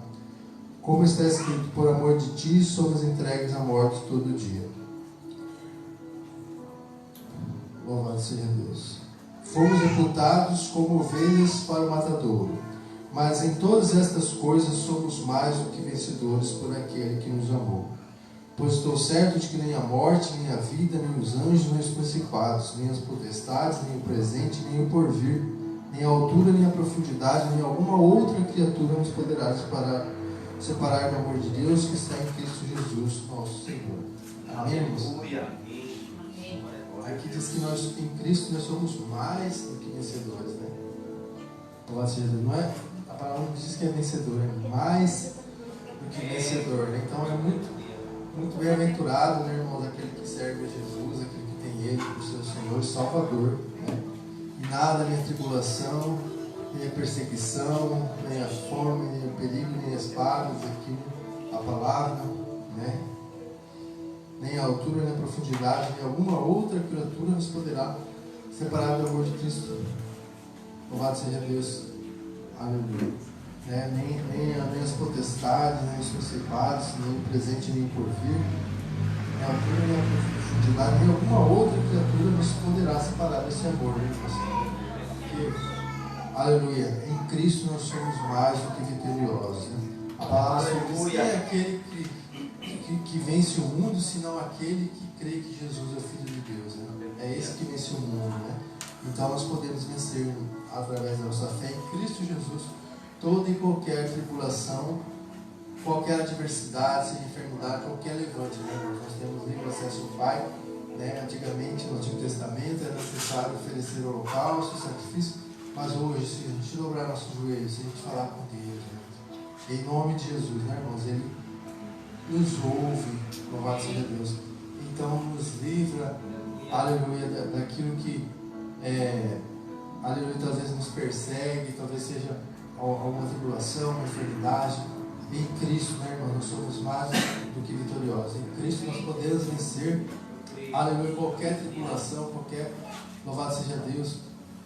Como está escrito: por amor de ti somos entregues à morte todo dia. Louvado seja Deus. Fomos reputados como ovelhas para o matadouro, mas em todas estas coisas somos mais do que vencedores por aquele que nos amou. Pois estou certo de que nem a morte, nem a vida, nem os anjos, nem os principados, nem as potestades, nem o presente, nem o porvir, nem a altura, nem a profundidade, nem alguma outra criatura nos poderá separar do amor de Deus que está em Cristo Jesus, nosso Senhor. Amém, irmãos? Aqui diz que nós, em Cristo, nós somos mais do que vencedores, né? Não é? A palavra não diz que é vencedor, é mais do que vencedor, né? Então é muito bem-aventurado, né, irmãos, aquele que serve a Jesus, aquele que tem Ele por seu Senhor e Salvador, né? E nada, nem a tribulação, nem a perseguição, nem a fome, nem o perigo, nem as espada, aqui a palavra, né? Nem a altura, nem a profundidade, nem alguma outra criatura nos poderá separar do amor de Cristo. Louvado seja Deus. Aleluia. Nem as potestades, nem os principados, nem o presente, nem o porvir, nem a altura, nem a profundidade, nem alguma outra criatura nos poderá separar desse amor, né? Porque, aleluia, em Cristo nós somos mais do que vitoriosos, né? A palavra diz que é aquele que vence o mundo, senão aquele que crê que Jesus é o Filho de Deus, né? É esse que vence o mundo, né? Então nós podemos vencer através da nossa fé em Cristo Jesus toda e qualquer tribulação, qualquer adversidade, seja enfermidade, qualquer levante, né? Nós temos livre acesso ao Pai, né? Antigamente, no Antigo Testamento, era necessário oferecer o holocausto, o sacrifício, mas hoje, se a gente dobrar nossos joelhos, se a gente falar com Deus, né? Em nome de Jesus, né, irmãos? Ele nos ouve, louvado seja Deus. Então, nos livra, aleluia, daquilo que, aleluia, talvez nos persegue, talvez seja alguma tribulação, uma enfermidade. Em Cristo, né, irmão, nós somos mais do que vitoriosos. Em Cristo nós podemos vencer, aleluia, qualquer tribulação, qualquer, louvado seja Deus,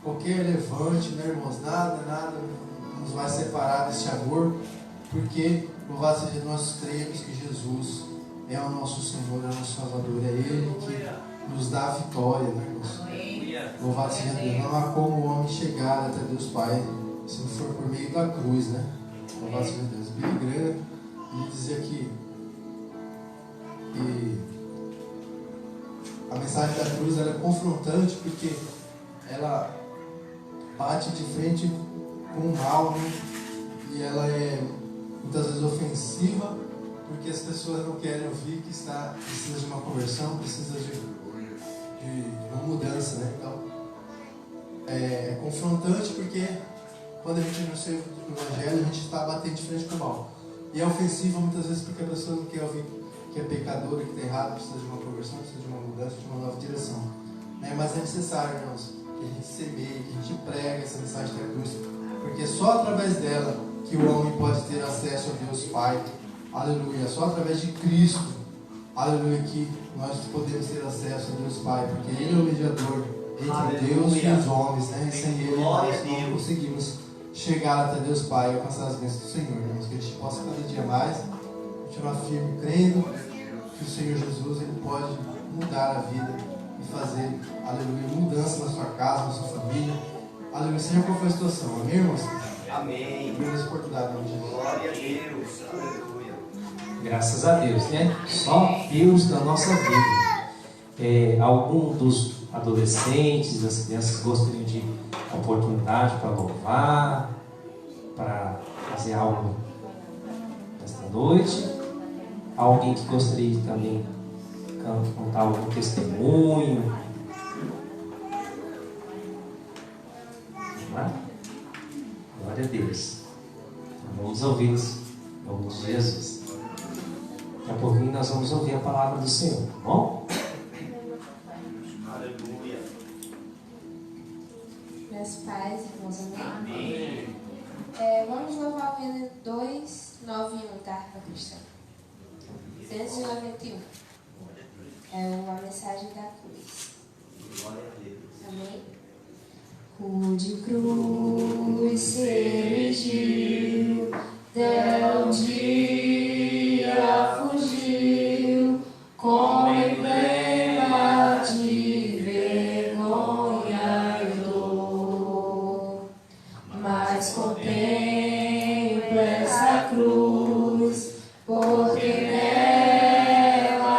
qualquer levante, né, irmãos, nada nos vai separar desse amor, porque, louvado seja, nós cremos que Jesus é o nosso Senhor, é o nosso Salvador, é Ele que nos dá a vitória, né, irmãos? Louvado seja Deus. Não há como o homem chegar até Deus Pai se não for por meio da cruz, né? Louvado seja Deus. Billy Graham, ele dizia que a mensagem da cruz ela é confrontante porque ela bate de frente com o mal, né? E ela é muitas vezes ofensiva porque as pessoas não querem ouvir que precisa de uma conversão, precisa de uma mudança, né? Então é confrontante porque quando a gente não serve do Evangelho, a gente está batendo de frente com o mal. E é ofensivo muitas vezes porque a pessoa não quer ouvir que é pecadora, que está errado, precisa de uma conversão, precisa de uma mudança, de uma nova direção, né? Mas é necessário, irmãos, que a gente semeie, que a gente pregue essa mensagem da cruz, porque é só através dela que o homem pode ter acesso a Deus Pai. Aleluia. Só através de Cristo, aleluia, que nós podemos ter acesso a Deus Pai, porque Ele é o mediador entre Deus e os homens, né? E sem Ele nós não conseguimos chegar até Deus Pai e alcançar as bênçãos do Senhor, irmãos. Que a gente possa cada dia mais continuar firme, crendo que o Senhor Jesus Ele pode mudar a vida e fazer, aleluia, mudança na sua casa, na sua família. Aleluia, seja qual for a situação. Amém, irmãos? Amém. Primeira oportunidade, glória a Deus. Aleluia. Graças a Deus, né? Só Deus na nossa vida. Algum dos adolescentes, das crianças gostariam de oportunidade para louvar, para fazer algo esta noite? Alguém que gostaria de também contar algum testemunho? Vamos lá? Glória a Deus. Então, vamos ouvi-los em nome de Jesus. Daqui a pouquinho nós vamos ouvir a palavra do Senhor, tá bom? Aleluia. Meus pais, irmãos, amém? Vamos louvar o hino 291 da harpa cristã. 291. É uma mensagem da cruz. Amém? Rude cruz se erigiu, del dia fugiu, com emblema de vergonha e dor. Mas contemplo essa cruz, porque nela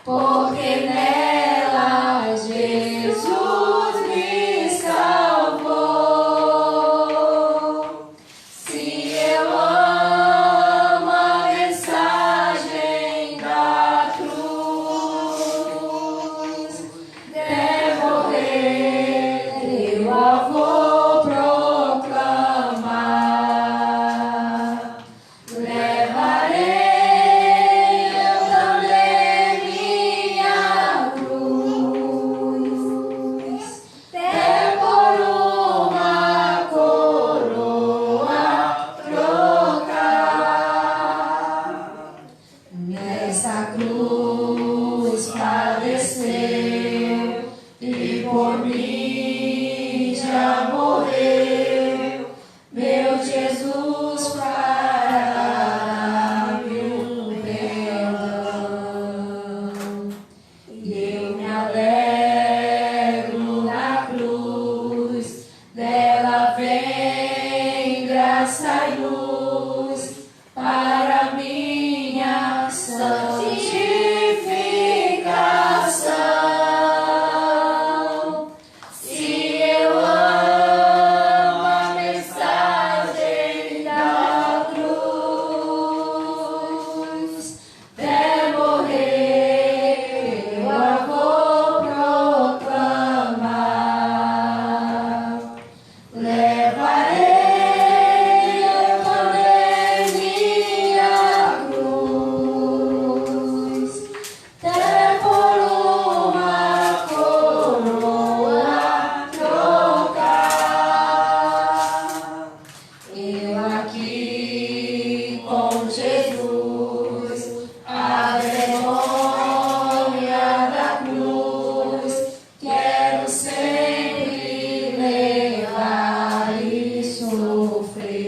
porque nela Jesus me salvou. Se eu amo a mensagem da cruz, morrer eu a vou proclamar. Levarei eu também minha cruz, até por uma coroa trocar. Nessa cruz padeceu e por mim já morreu, meu Jesus, para meu perdão. E eu me alegro na cruz, dela vem graça e luz para minha santificação. Se eu amo a mensagem da cruz, até morrer eu a vou proclamar. Levarei eu também minha cruz, até por uma coroa trocar. Eu aqui com Jesus, a vergonha da cruz, quero sempre levar e sofrer.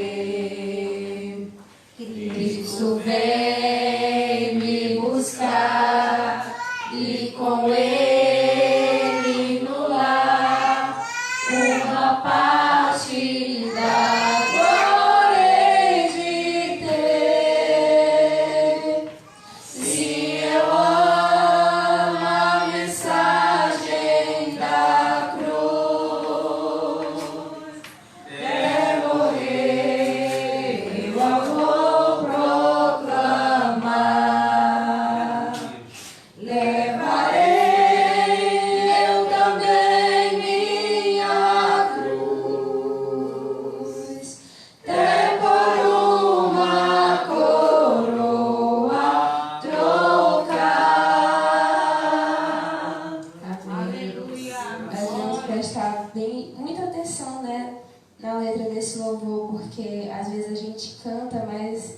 Cristo vem me buscar e com ele no lar uma parte da glória hei de ter. Se eu amo a mensagem da cruz, até morrer eu a vou proclamar. Levarei eu também minha cruz, até por uma coroa trocar. Aleluia. A gente prestar muita atenção, né, na letra desse louvor, porque às vezes a gente canta, mas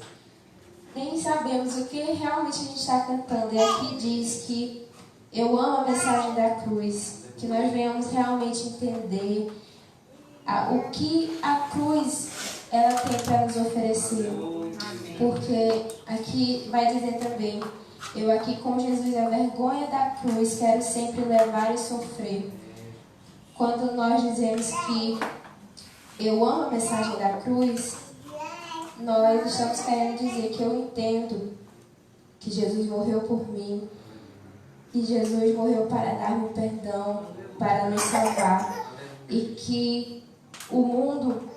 nem sabemos o que realmente a gente está cantando. E aqui diz que eu amo a mensagem da cruz, que nós venhamos realmente entender o que a cruz ela tem para nos oferecer. Porque aqui vai dizer também, eu aqui com Jesus a vergonha da cruz quero sempre levar e sofrer. Quando nós dizemos que eu amo a mensagem da cruz, nós estamos querendo dizer que eu entendo que Jesus morreu por mim, que Jesus morreu para dar-me perdão, para nos salvar, e que o mundo,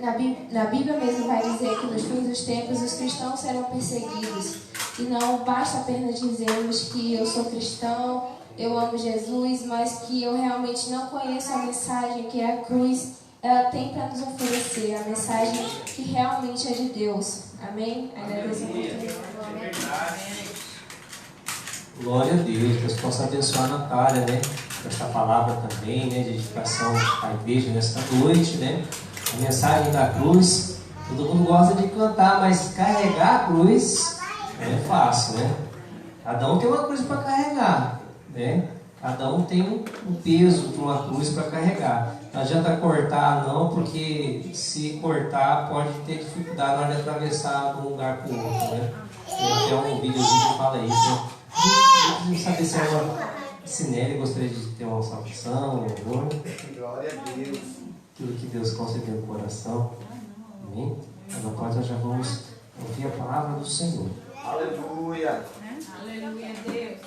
na Bíblia mesmo vai dizer que nos fins dos tempos os cristãos serão perseguidos. E não basta apenas dizermos que eu sou cristão, eu amo Jesus, mas que eu realmente não conheço a mensagem que a cruz ela tem para nos oferecer, a mensagem que realmente é de Deus. Amém? Agradeço a oportunidade. Glória a Deus. Deus possa abençoar a Natália, né? Com essa palavra também, né? De edificação à igreja nesta noite, né? A mensagem da cruz. Todo mundo gosta de cantar, mas carregar a cruz não é fácil, né? Cada um tem uma cruz para carregar, né? Cada um tem um peso de uma cruz para carregar. Não adianta cortar não, porque se cortar pode ter dificuldade na hora de atravessar de um lugar para o outro, né? Tem até um videozinho que fala isso, né? Não saber se Sinelli gostaria de ter uma salvação, um amor. Glória a Deus. Aquilo que Deus concedeu no coração. Amém? Agora nós já vamos ouvir a palavra do Senhor. Aleluia. Aleluia, Deus.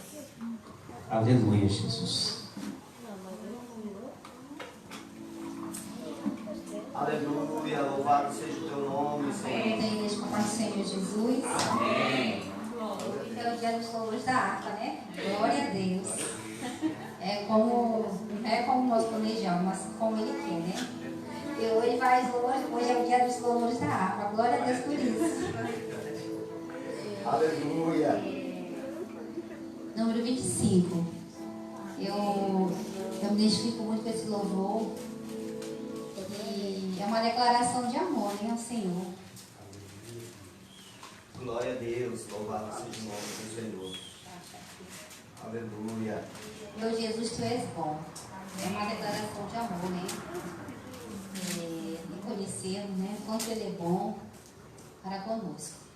Aleluia, Jesus. Aleluia, louvado seja o teu nome, Senhor. Da igreja com o Senhor Jesus. Amém. Hoje é o dia dos louvores da harpa, né? Glória a Deus. Não é como nós planejamos, mas como Ele quer, né? E hoje é o dia dos louvores da harpa. Glória a Deus por isso. Aleluia. Número 25. Eu me identifico muito com esse louvor. E é uma declaração de amor, né, ao Senhor. Glória a Deus, louvado seja o nome do Senhor. Aleluia. Meu Jesus, tu és bom. É uma declaração de amor, né? Me conhecemos, né? Quanto Ele é bom para conosco.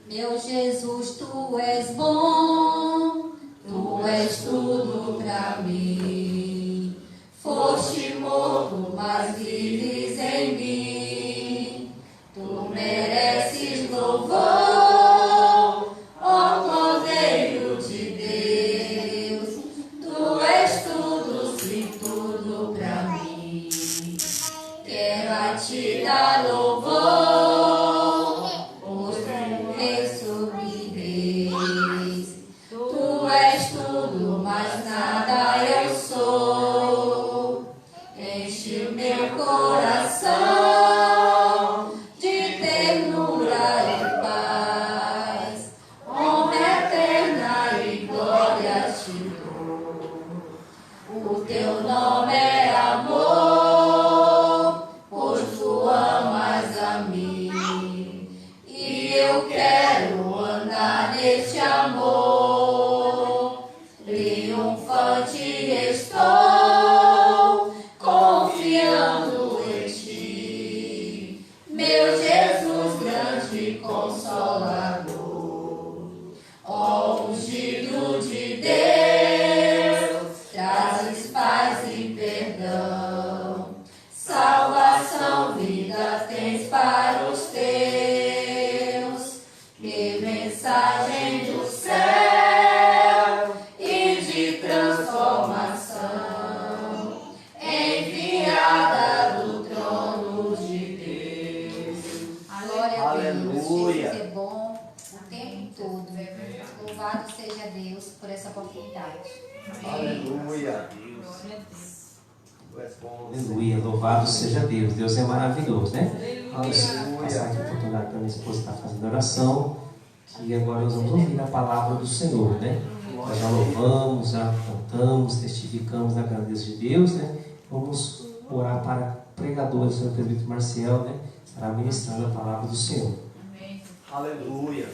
Meu Jesus, tu és bom, tu és tudo para mim. Foste morto, mas vives em mim. Tu mereces louvor, ó Cordeiro de Deus. Tu és tudo, sim, tudo pra mim. Quero a ti dar louvor, pois tu és sobre reis. Tu és tudo, mas nada eu sou. Enche o meu coração de ternura e paz, honra eterna e glória te dou. O teu nome é amor, pois tu amas a mim, e eu quero andar neste amor. Triunfante estou, confiando em ti, meu Jesus, grande consolador. Ó ungido de Deus, trazes paz e perdão, salvação, vida tens para os teus. Que mensagem do céu e de transformação, enviada do trono de Deus. Glória a Deus, Aleluia. Jesus é bom o tempo todo. Louvado seja Deus por essa oportunidade. Aleluia. Tu és bom, Senhor. Aleluia, louvado seja Deus. Deus é maravilhoso, né? Vamos passar aqui a oportunidade para minha esposa estar fazendo oração. Que agora nós vamos ouvir a palavra do Senhor, né? Nós já louvamos, já cantamos, testificamos a grandeza de Deus, né? Vamos orar para o pregador, o Senhor Presbítero Marcial, né? Estará ministrando a palavra do Senhor. Aleluia.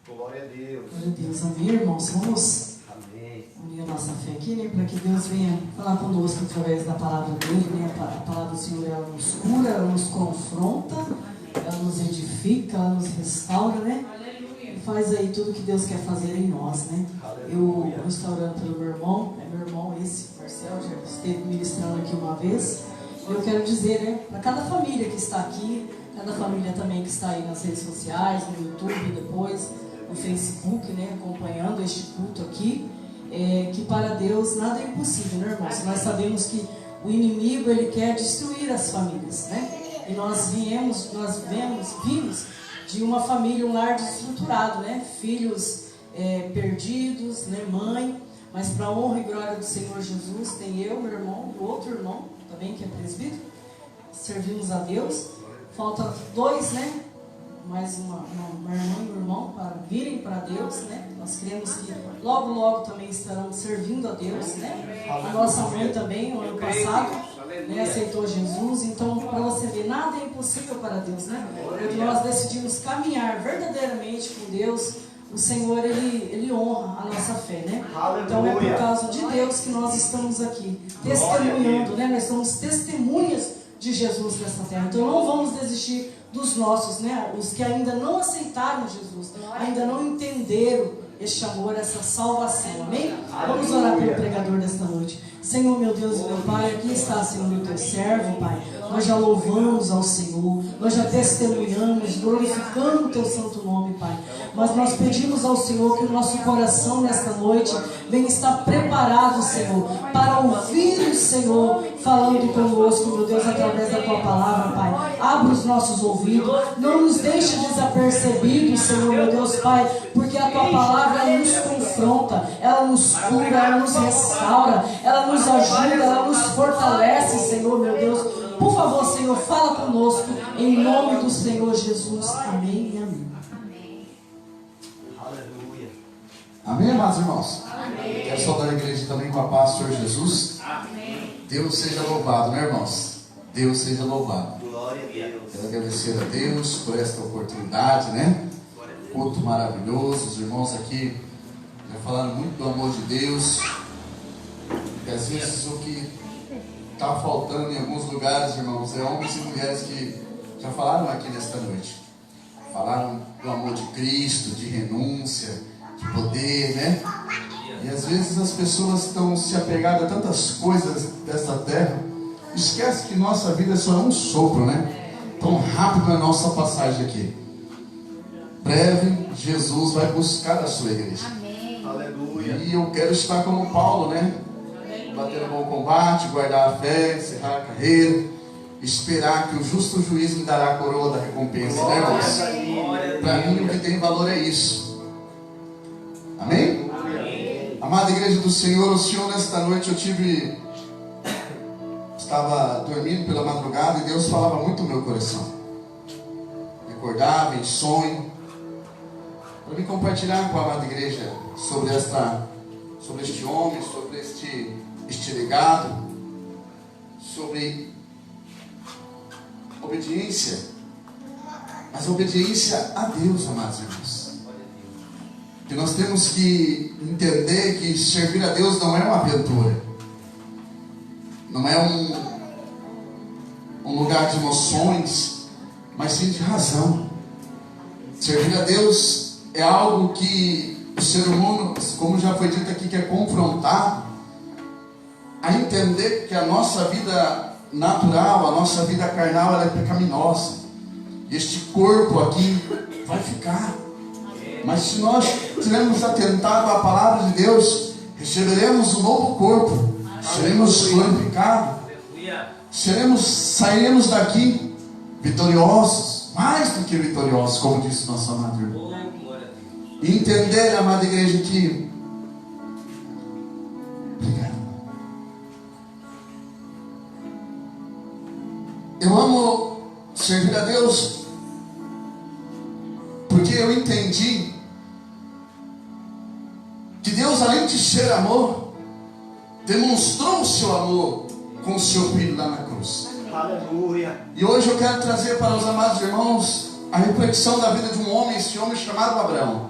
Glória a Deus. Glória a Deus. Amém, irmãos? Vamos Amém. unir a nossa fé aqui, né? Para que Deus venha falar conosco através da palavra dele, né? A palavra do Senhor, ela nos cura, ela nos confronta, ela nos edifica, ela nos restaura, né? E faz aí tudo que Deus quer fazer em nós, né? Eu estou orando pelo meu irmão, meu irmão esse, Marcel, já esteve ministrando aqui uma vez. Eu quero dizer, né? Para cada família que está aqui, cada família também que está aí nas redes sociais, no YouTube, depois no Facebook, né, acompanhando este culto aqui, que para Deus nada é impossível, né, irmãos? Nós sabemos que o inimigo, ele quer destruir as famílias, né? E nós vimos de uma família, um lar desestruturado, né? Filhos perdidos, né? Mãe, mas para a honra e glória do Senhor Jesus, tem eu, meu irmão, e o outro irmão, também que é presbítero, servimos a Deus. Falta dois, né? Mais uma irmã e um irmão para virem para Deus, né? Nós cremos que logo também estarão servindo a Deus, né? A nossa mãe também, no ano passado, né, aceitou Jesus. Então, para você ver, nada é impossível para Deus, né? Quando nós decidimos caminhar verdadeiramente com Deus, o Senhor, Ele honra a nossa fé, né? Então, é por causa de Deus que nós estamos aqui, testemunhando, né? Nós somos testemunhas de Jesus nessa terra. Então, não vamos desistir dos nossos, né? Os que ainda não aceitaram Jesus, ainda não entenderam este amor, essa salvação. Amém? Vamos orar pelo pregador desta noite. Senhor, meu Deus e meu Pai, aqui está, Senhor, o teu servo, Pai. Nós já louvamos ao Senhor, nós já testemunhamos, glorificando o teu santo nome, Pai. Mas nós pedimos ao Senhor que o nosso coração nesta noite venha estar preparado, Senhor, para ouvir o Senhor falando conosco, meu Deus, através da tua palavra, Pai. Abra os nossos ouvidos, não nos deixe desapercebidos, Senhor, meu Deus, Pai, porque a tua palavra ela nos confronta, ela nos cura, ela nos restaura, ela nos ajuda, ela nos fortalece, Senhor, meu Deus. Por favor, Senhor, fala conosco, em nome do Senhor Jesus. Amém e amém. Aleluia. Amém, amados irmãos? Amém. Quero saudar a igreja também com a paz do Senhor Jesus. Amém. Deus seja louvado, né, irmãos? Deus seja louvado. Glória a Deus. Quero agradecer a Deus por esta oportunidade, né? Culto maravilhoso. Os irmãos aqui já falaram muito do amor de Deus. E às vezes o que está faltando em alguns lugares, irmãos, é homens e mulheres que já falaram aqui nesta noite. Falaram do amor de Cristo, de renúncia, de poder, né? E às vezes as pessoas estão se apegadas a tantas coisas desta terra, esquece que nossa vida só é um sopro, né? Tão rápido é a nossa passagem aqui. Breve, Jesus vai buscar a sua igreja. Amém. Aleluia. E eu quero estar como Paulo, né? Bater um bom combate, guardar a fé, encerrar a carreira, esperar que o justo juiz me dará a coroa da recompensa, né, irmãos? Para mim o que tem valor é isso. Amém? Amém. Amada igreja do Senhor, o Senhor nesta noite estava dormindo pela madrugada e Deus falava muito no meu coração. Recordava em sonho, para me compartilhar com a amada igreja sobre este homem, sobre este legado, sobre obediência, mas obediência a Deus, amados irmãos. Que nós temos que entender que servir a Deus não é uma aventura, não é um lugar de emoções, mas sim de razão. Servir a Deus é algo que o ser humano, como já foi dito aqui, que é confrontado a entender que a nossa vida natural, a nossa vida carnal, ela é pecaminosa. E este corpo aqui vai ficar. Mas se nós tivermos atentado à palavra de Deus, receberemos um novo corpo, seremos glorificados, sairemos daqui vitoriosos, mais do que vitoriosos, como disse nosso amado irmão. E entender, amada igreja, que eu amo servir a Deus porque eu entendi que Deus, além de ser amor, demonstrou o seu amor com o seu filho lá na cruz. Aleluia. E hoje eu quero trazer para os amados irmãos a reflexão da vida de um homem, esse homem chamado Abraão.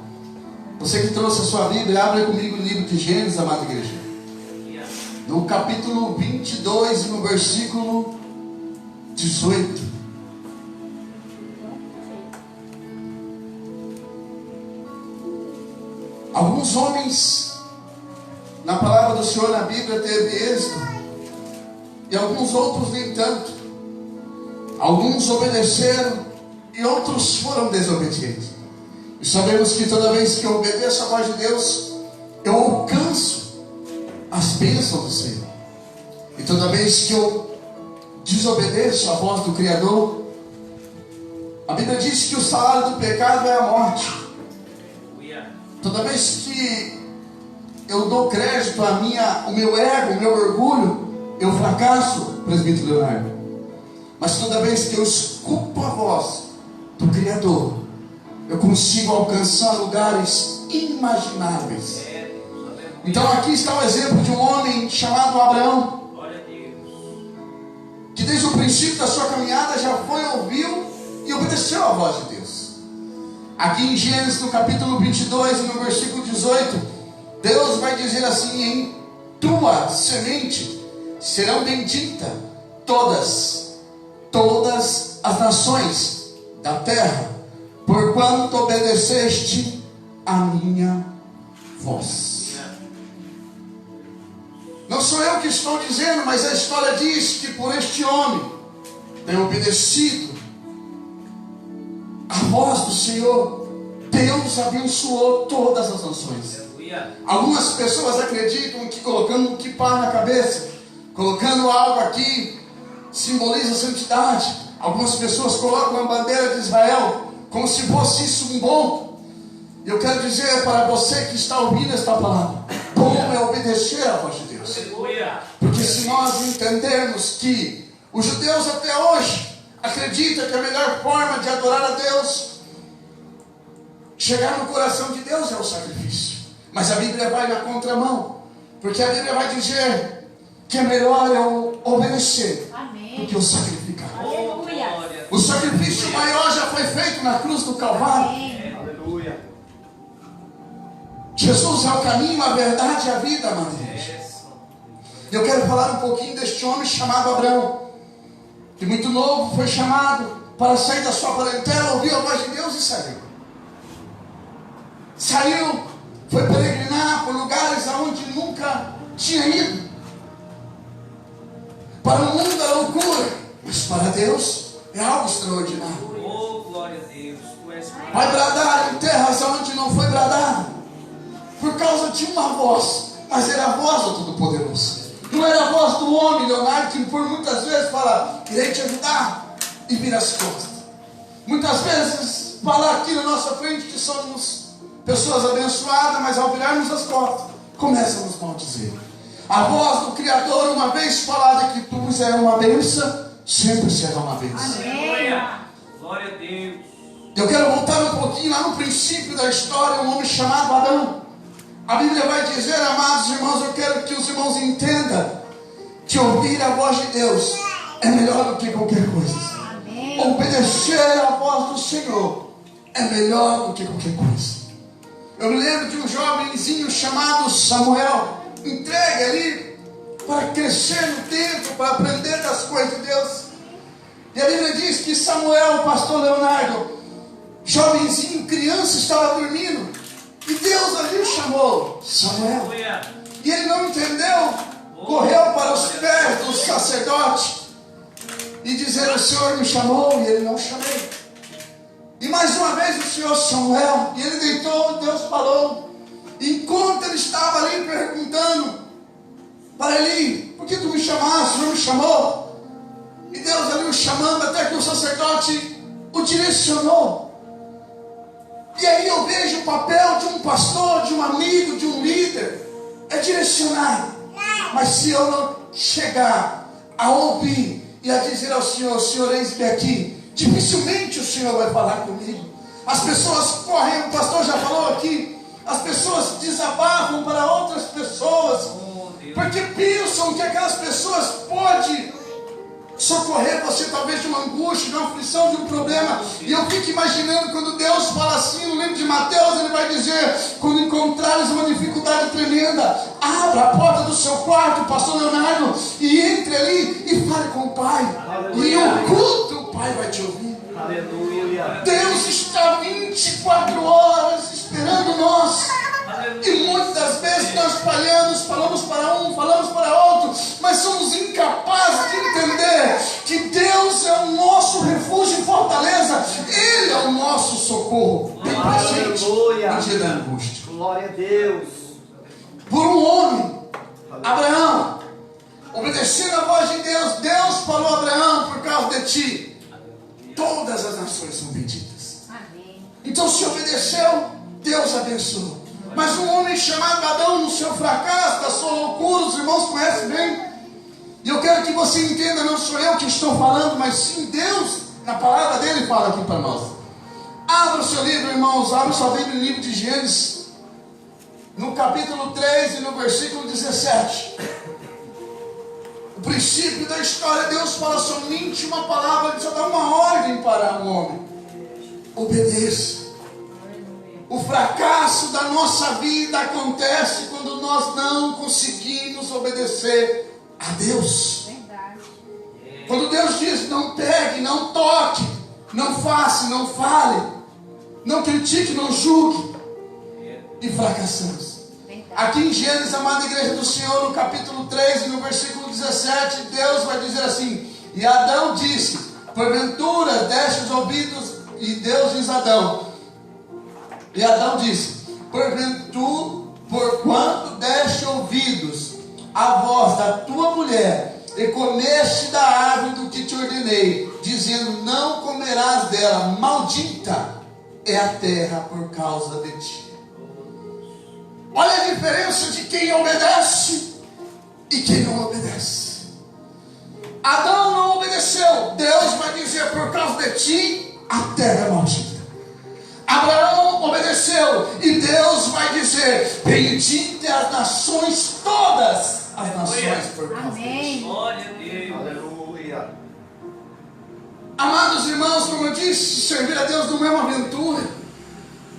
Você que trouxe a sua Bíblia, abre comigo o livro de Gênesis, amada igreja, no capítulo 22 e no versículo 18. Alguns homens na palavra do Senhor na Bíblia teve êxito e alguns outros nem tanto. Alguns obedeceram e outros foram desobedientes. E sabemos que toda vez que eu obedeço a voz de Deus, eu alcanço as bênçãos do Senhor. E toda vez que eu desobedeço a voz do Criador, a Bíblia diz que o salário do pecado é a morte. Toda vez que eu dou crédito o meu ego, o meu orgulho, eu fracasso, presbítero Leonardo. Mas toda vez que eu escuto a voz do Criador, eu consigo alcançar lugares inimagináveis. Então aqui está o exemplo de um homem chamado Abraão, que desde o princípio da sua caminhada já ouviu e obedeceu a voz de Deus. Aqui em Gênesis, no capítulo 22 e no versículo 18, Deus vai dizer assim: em tua semente serão benditas todas as nações da terra, porquanto obedeceste a minha voz. Não sou eu que estou dizendo, mas a história diz que por este homem ter obedecido a voz do Senhor, Deus abençoou todas as nações. Algumas pessoas acreditam que colocando um kippah na cabeça, colocando algo aqui, simboliza a santidade. Algumas pessoas colocam a bandeira de Israel como se fosse isso um bom. Eu quero dizer para você que está ouvindo esta palavra, bom é obedecer à voz de Deus. Porque se nós entendermos que os judeus até hoje acreditam que a melhor forma de adorar a Deus, chegar no coração de Deus, é o sacrifício. Mas a Bíblia vai na contramão, porque a Bíblia vai dizer que é melhor eu obedecer do que eu sacrificar. Aleluia. O sacrifício maior já foi feito na cruz do Calvário. Aleluia. Jesus é o caminho, a verdade e a vida, amada igreja. Eu quero falar um pouquinho deste homem chamado Abraão, que muito novo foi chamado para sair da sua parentela, ouviu a voz de Deus e saiu. Saiu, foi peregrinar por lugares aonde nunca tinha ido. Para o mundo é loucura, mas para Deus é algo extraordinário. Oh, glória a Deus. Tu és Vai bradar em terras onde não foi bradado, por causa de uma voz, mas era a voz do Todo-Poderoso. Não era a voz do homem, Leonardo, que por muitas vezes fala, irei te ajudar, e vira as costas. Muitas vezes fala aqui na nossa frente que somos pessoas abençoadas, mas ao virarmos as costas, começa a nos maldizer. A voz do Criador, uma vez falada que tu és uma bênção, sempre será uma bênção. glória a Deus. Eu quero voltar um pouquinho lá no princípio da história, um homem chamado Adão. A Bíblia vai dizer, amados irmãos, eu quero que os irmãos entendam que ouvir a voz de Deus é melhor do que qualquer coisa. Obedecer a voz do Senhor é melhor do que qualquer coisa. Eu me lembro de um jovenzinho chamado Samuel, entregue ali para crescer no tempo, para aprender das coisas de Deus. E a Bíblia diz que Samuel, o pastor Leonardo, jovenzinho, criança, estava dormindo, e Deus ali o chamou, Samuel. E ele não entendeu, correu para os pés do sacerdote e dizer, o Senhor me chamou, e ele não chamei. E mais uma vez o Senhor, Samuel, e ele deitou, Deus falou. Enquanto ele estava ali perguntando para ele, por que tu me chamaste? O Senhor me chamou. E Deus ali o chamando, até que o sacerdote o direcionou. E aí eu vejo o papel de um pastor, de um amigo, de um líder, é direcionar. Mas se eu não chegar a ouvir e a dizer ao Senhor, Senhor, eis-me aqui, dificilmente o Senhor vai falar comigo. As pessoas correm, o pastor já falou aqui, as pessoas desabafam para outras pessoas, porque pensam que aquelas pessoas podem socorrer você talvez de uma angústia, de uma aflição, de um problema. E eu fico imaginando quando Deus fala assim no livro de Mateus, ele vai dizer, quando encontrares uma dificuldade tremenda, abra a porta do seu quarto, pastor Leonardo, e entre ali e fale com o Pai. Aleluia. E o culto, o Pai vai te ouvir. Aleluia. Deus está 24 horas esperando nós. E muitas vezes nós falamos para um, falamos para outro, mas somos incapazes de entender que Deus é o nosso refúgio e fortaleza. Ele é o nosso socorro, bem presente no dia da angústia. Glória a Deus. Por um homem, Abraão, obedecendo a voz de Deus, Deus falou a Abraão, por causa de ti, todas as nações são benditas. Então se obedeceu, Deus abençoou. Mas um homem chamado Adão, no seu fracasso, da sua loucura, os irmãos conhecem bem. E eu quero que você entenda, não sou eu que estou falando, mas sim Deus, na palavra dele, fala aqui para nós. Abra o seu livro, irmãos, abra sua Bíblia no livro de Gênesis, no capítulo 3 e no versículo 17. O princípio da história, Deus fala somente uma palavra, Ele só dá uma ordem para o homem: obedeça. O fracasso da nossa vida acontece quando nós não conseguimos obedecer a Deus. Verdade. Quando Deus diz, não pegue, não toque, não faça, não fale, não critique, não julgue, e fracassamos. Verdade. Aqui em Gênesis, amada igreja do Senhor, no capítulo 3 e no versículo 17, Deus vai dizer assim: e Adão disse, porventura deste os ouvidos, e Deus diz a Adão, e Adão disse, porquanto deste ouvidos à voz da tua mulher, e comeste da árvore do que te ordenei, dizendo, não comerás dela, maldita é a terra por causa de ti. Olha a diferença de quem obedece e quem não obedece. Adão não obedeceu. Deus vai dizer, por causa de ti, a terra é maldita. Abraão obedeceu e Deus vai dizer, bendita é as nações, todas as nações por causa de ti. Glória a Deus. Aleluia. Amados irmãos, como eu disse, servir a Deus não é uma aventura.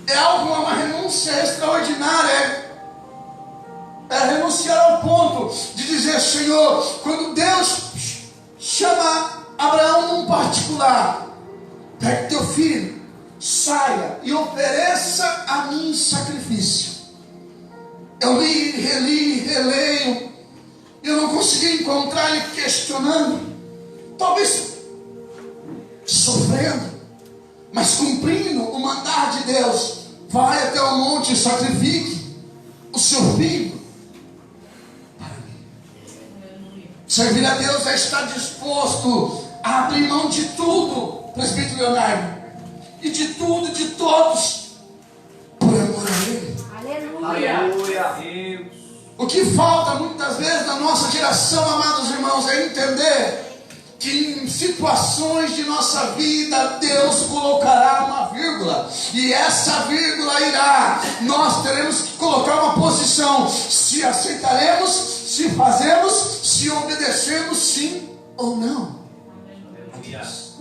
É algo, uma renúncia extraordinária. É renunciar ao ponto de dizer, Senhor, quando Deus chama Abraão num particular, pegue teu filho, saia e ofereça a mim sacrifício. Eu li, reli, releio, eu não consegui encontrar ele questionando, talvez sofrendo, mas cumprindo o mandar de Deus. Vai até o monte e sacrifique o seu filho. Servir a Deus é estar disposto a abrir mão de tudo, presbítero Leonardo, e de tudo, de todos, por amor a Ele. Aleluia. O que falta muitas vezes na nossa geração, amados irmãos, é entender que em situações de nossa vida Deus colocará uma vírgula, e essa vírgula irá, nós teremos que colocar uma posição, se aceitaremos, se fazemos, se obedecemos, sim ou não a Deus.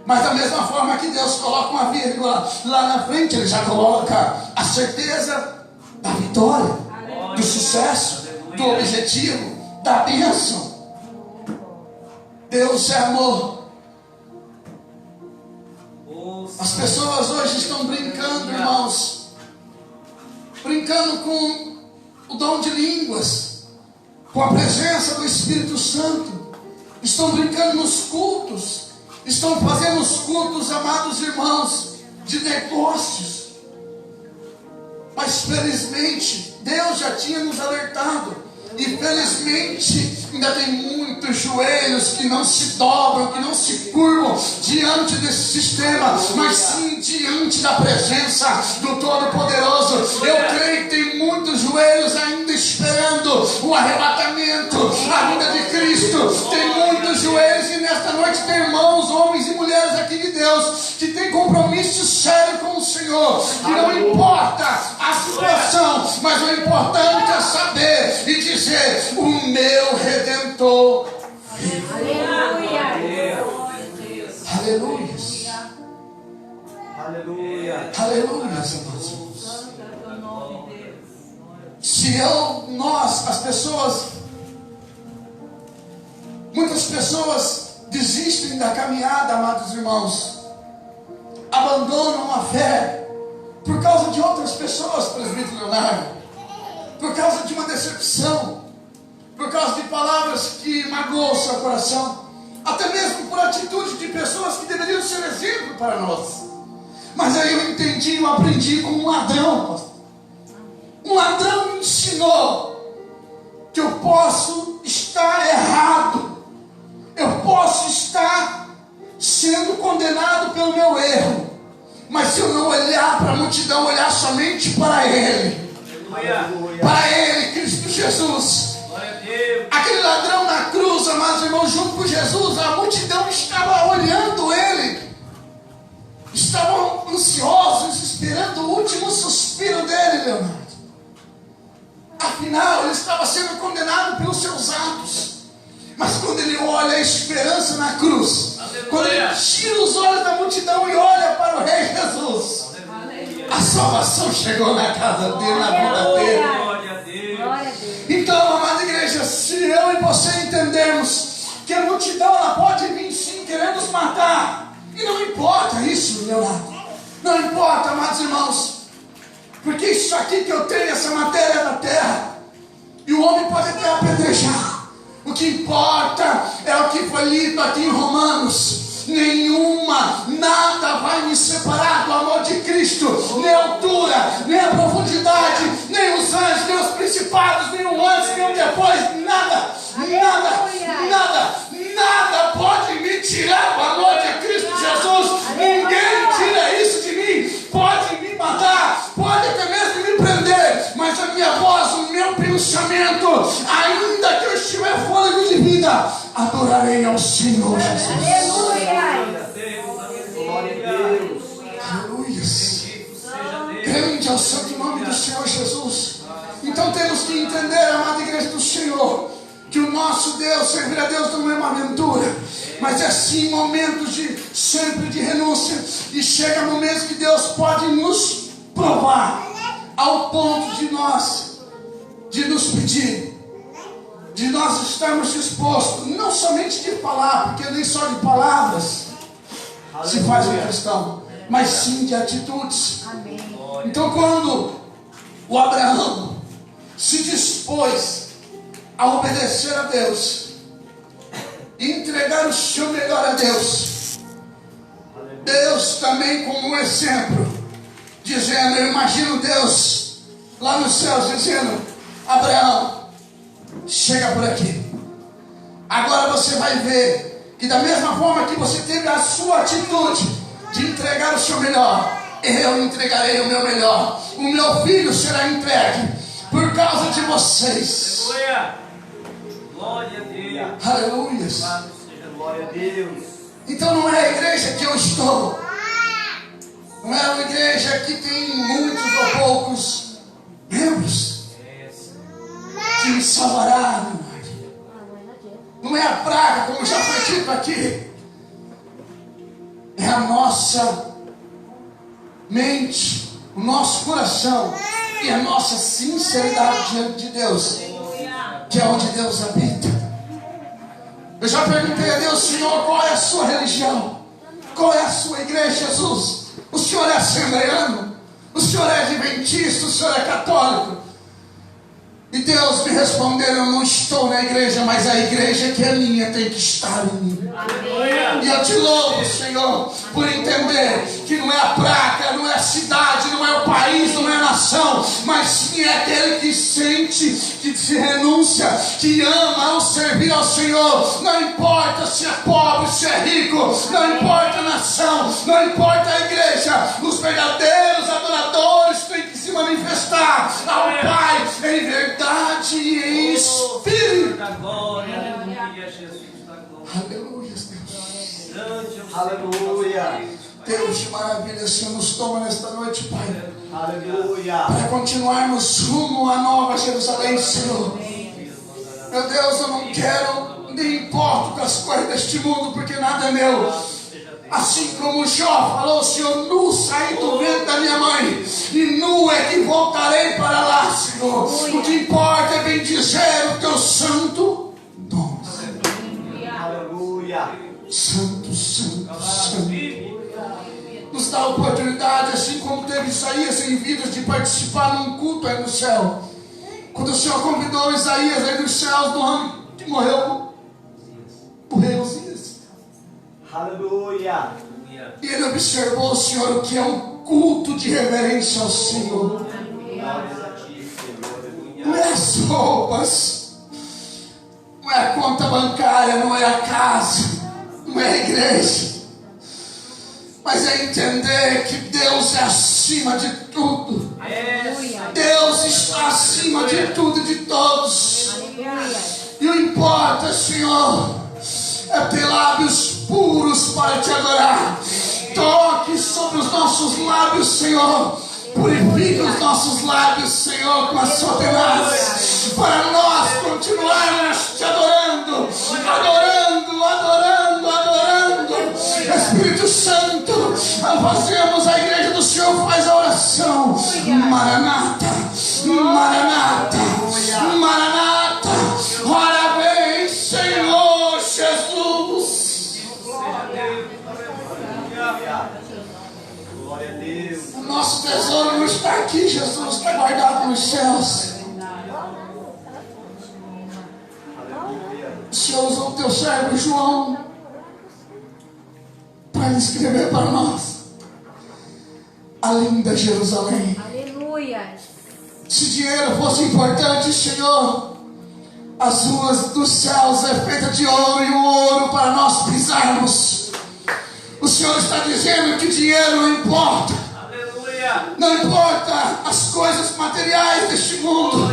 Mas da mesma forma que Deus coloca uma vírgula lá na frente, Ele já coloca a certeza da vitória, do sucesso, do objetivo, da bênção. Deus é amor. As pessoas hoje estão brincando, irmãos, brincando com o dom de línguas, com a presença do Espírito Santo. Estão brincando nos cultos, estão fazendo os cultos, amados irmãos, de negócios. Mas felizmente Deus já tinha nos alertado. E felizmente ainda tem muitos joelhos que não se dobram, que não se curvam diante desse sistema, mas sim diante da presença do Todo-Poderoso. Eu creio que tem muitos joelhos ainda esperando o arrebatamento, a vinda de Cristo. Tem muitos joelhos, e nesta noite tem irmãos, homens e mulheres aqui de Deus, que tem compromisso sério com o Senhor, que não importa a situação, mas o importante é saber e dizer, o meu Redentor vive. Aleluia. Aleluia. Aleluia. Aleluia, amados. Se nós, as pessoas, muitas pessoas desistem da caminhada, amados irmãos, abandonam a fé por causa de outras pessoas, presbítero Leonardo, por causa de uma decepção, por causa de palavras que magoam o seu coração, até mesmo por atitudes de pessoas que deveriam ser exemplo para nós. Mas aí eu entendi, eu aprendi com um ladrão, pastor. Um ladrão me ensinou que eu posso estar errado, eu posso estar sendo condenado pelo meu erro, mas se eu não olhar para a multidão, olhar somente para Ele, para Ele, Cristo Jesus. Aquele ladrão na cruz, amados irmãos, junto com Jesus, a multidão estava olhando Ele, estavam ansiosos, esperando o último suspiro dele, Leonardo. Afinal, ele estava sendo condenado pelos seus atos. Mas quando ele olha a esperança na cruz, quando ele tira os olhos da multidão e olha para o Rei Jesus, a salvação chegou na casa dele, na vida dele. Então, amada igreja, se eu e você entendermos que a multidão ela pode vir sim querendo nos matar, e não importa isso, Leonardo, não importa, amados irmãos, Porque isso aqui que eu tenho, essa matéria é da terra. E o homem pode até apedrejar. O que importa é o que foi lido aqui em Romanos. Nada vai me separar do amor de Cristo. Nem a altura, nem a profundidade, nem os anjos, nem os principados, nem o antes, nem o depois. Nada pode me tirar do amor de Cristo Jesus. Ninguém tira isso de mim. Pode me matar, pode até mesmo me prender, mas a minha voz, o meu pensamento, ainda que eu estiver fôlego de vida, adorarei ao Senhor Jesus. Aleluia. Grande é o santo nome do Senhor Jesus. Então temos que entender, amada igreja do Senhor, que o nosso Deus, servir a Deus não é uma aventura, mas é sim momentos sempre de renúncia. E chega momentos que Deus pode nos provar ao ponto de nos pedir, de nós estarmos dispostos, não somente de falar, porque nem só de palavras se faz um cristão, mas sim de atitudes. Então quando o Abraão se dispôs a obedecer a Deus, entregar o seu melhor a Deus, Deus também como um exemplo, dizendo, eu imagino Deus lá nos céus dizendo, Abraão, chega por aqui. Agora você vai ver que da mesma forma que você teve a sua atitude de entregar o seu melhor, eu entregarei o meu melhor. O meu filho será entregue por causa de vocês. Glória a Deus. Aleluia. Glória a Deus. Então não é a igreja que eu estou, não é uma igreja que tem muitos ou poucos membros que me salvará. Não é a praga, como já foi dito aqui. É a nossa mente, o nosso coração e a nossa sinceridade diante de Deus, que é onde Deus habita. Eu já perguntei a Deus, Senhor, qual é a sua religião? Qual é a sua igreja, Jesus? O Senhor é assembleano? O Senhor é adventista? O Senhor é católico? E Deus me respondeu, eu não estou na igreja, mas a igreja que é minha tem que estar em mim. Amém. E eu te louvo, Senhor, por entender que não é a praga, não é a cidade, não é o país, não é a nação, mas sim é aquele que sente, que se renúncia, que ama o servir ao Senhor. Não importa se é pobre, se é rico, não importa a nação, não importa a igreja. Os verdadeiros adoradores têm que se manifestar ao Pai em verdade e em espírito. Aleluia, Deus. Aleluia. Deus de maravilha, Senhor, nos toma nesta noite, Pai. Aleluia. Para continuarmos rumo à Nova Jerusalém, Senhor. Meu Deus, eu não quero, nem importo com as coisas deste mundo, porque nada é meu. Assim como Jó falou, Senhor, nu saí do ventre da minha mãe, e nu é que voltarei para lá, Senhor. O que importa é bendizer o teu santo nome. Aleluia. Santo, santo, santo. Nos dá a oportunidade, assim como teve Isaías em vidas, de participar num culto aí no céu. Quando o Senhor convidou Isaías aí dos céus, no ano que morreu o rei Uzias. Aleluia. E ele observou, Senhor, o que é um culto de reverência ao Senhor. Não é as roupas, não é a conta bancária, não é a casa, não é a igreja, mas é entender que Deus é acima de tudo. Deus está acima de tudo e de todos. E o importa, Senhor, é ter lábios puros para te adorar. Toque sobre os nossos lábios, Senhor. Purifique os nossos lábios, Senhor, com a sua tenaz, para nós continuarmos te adorando, adorando, adorando, adorando. Espírito Santo, ao fazermos a igreja do Senhor, faz a oração. Maranata, Maranata, Maranata. Ora vem, Senhor Jesus. Glória a Deus. O nosso tesouro não está está aqui, Jesus, está guardado nos céus. O Senhor usou o teu servo João para escrever para nós a linda Jerusalém. Aleluia. Se dinheiro fosse importante, Senhor, as ruas dos céus é feita de ouro e o ouro para nós pisarmos. O Senhor está dizendo que dinheiro não importa. Aleluia. Não importa as coisas materiais deste mundo.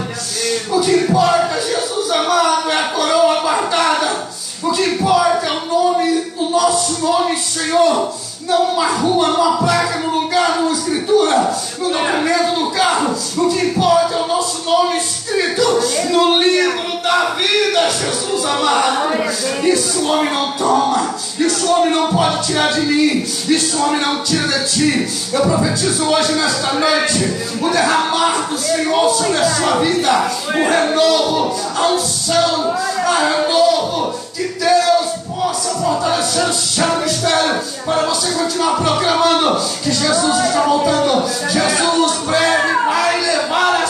O que importa, Jesus amado, é a coroa guardada. O que importa é o nome, o nosso nome, Senhor. Não uma rua, numa placa, num lugar, numa escritura, no documento do carro. O que importa é o nosso nome escrito no livro da vida, Jesus amado. Isso o homem não toma. Isso o homem não pode tirar de mim. Isso o homem não tira de ti. Eu profetizo hoje, nesta noite, o derramar do Senhor sobre a sua vida. O renovo, a unção, a renovo. Que Deus possa fortalecer o seu ministério para você continuar proclamando que Jesus está voltando. Jesus breve vai levar a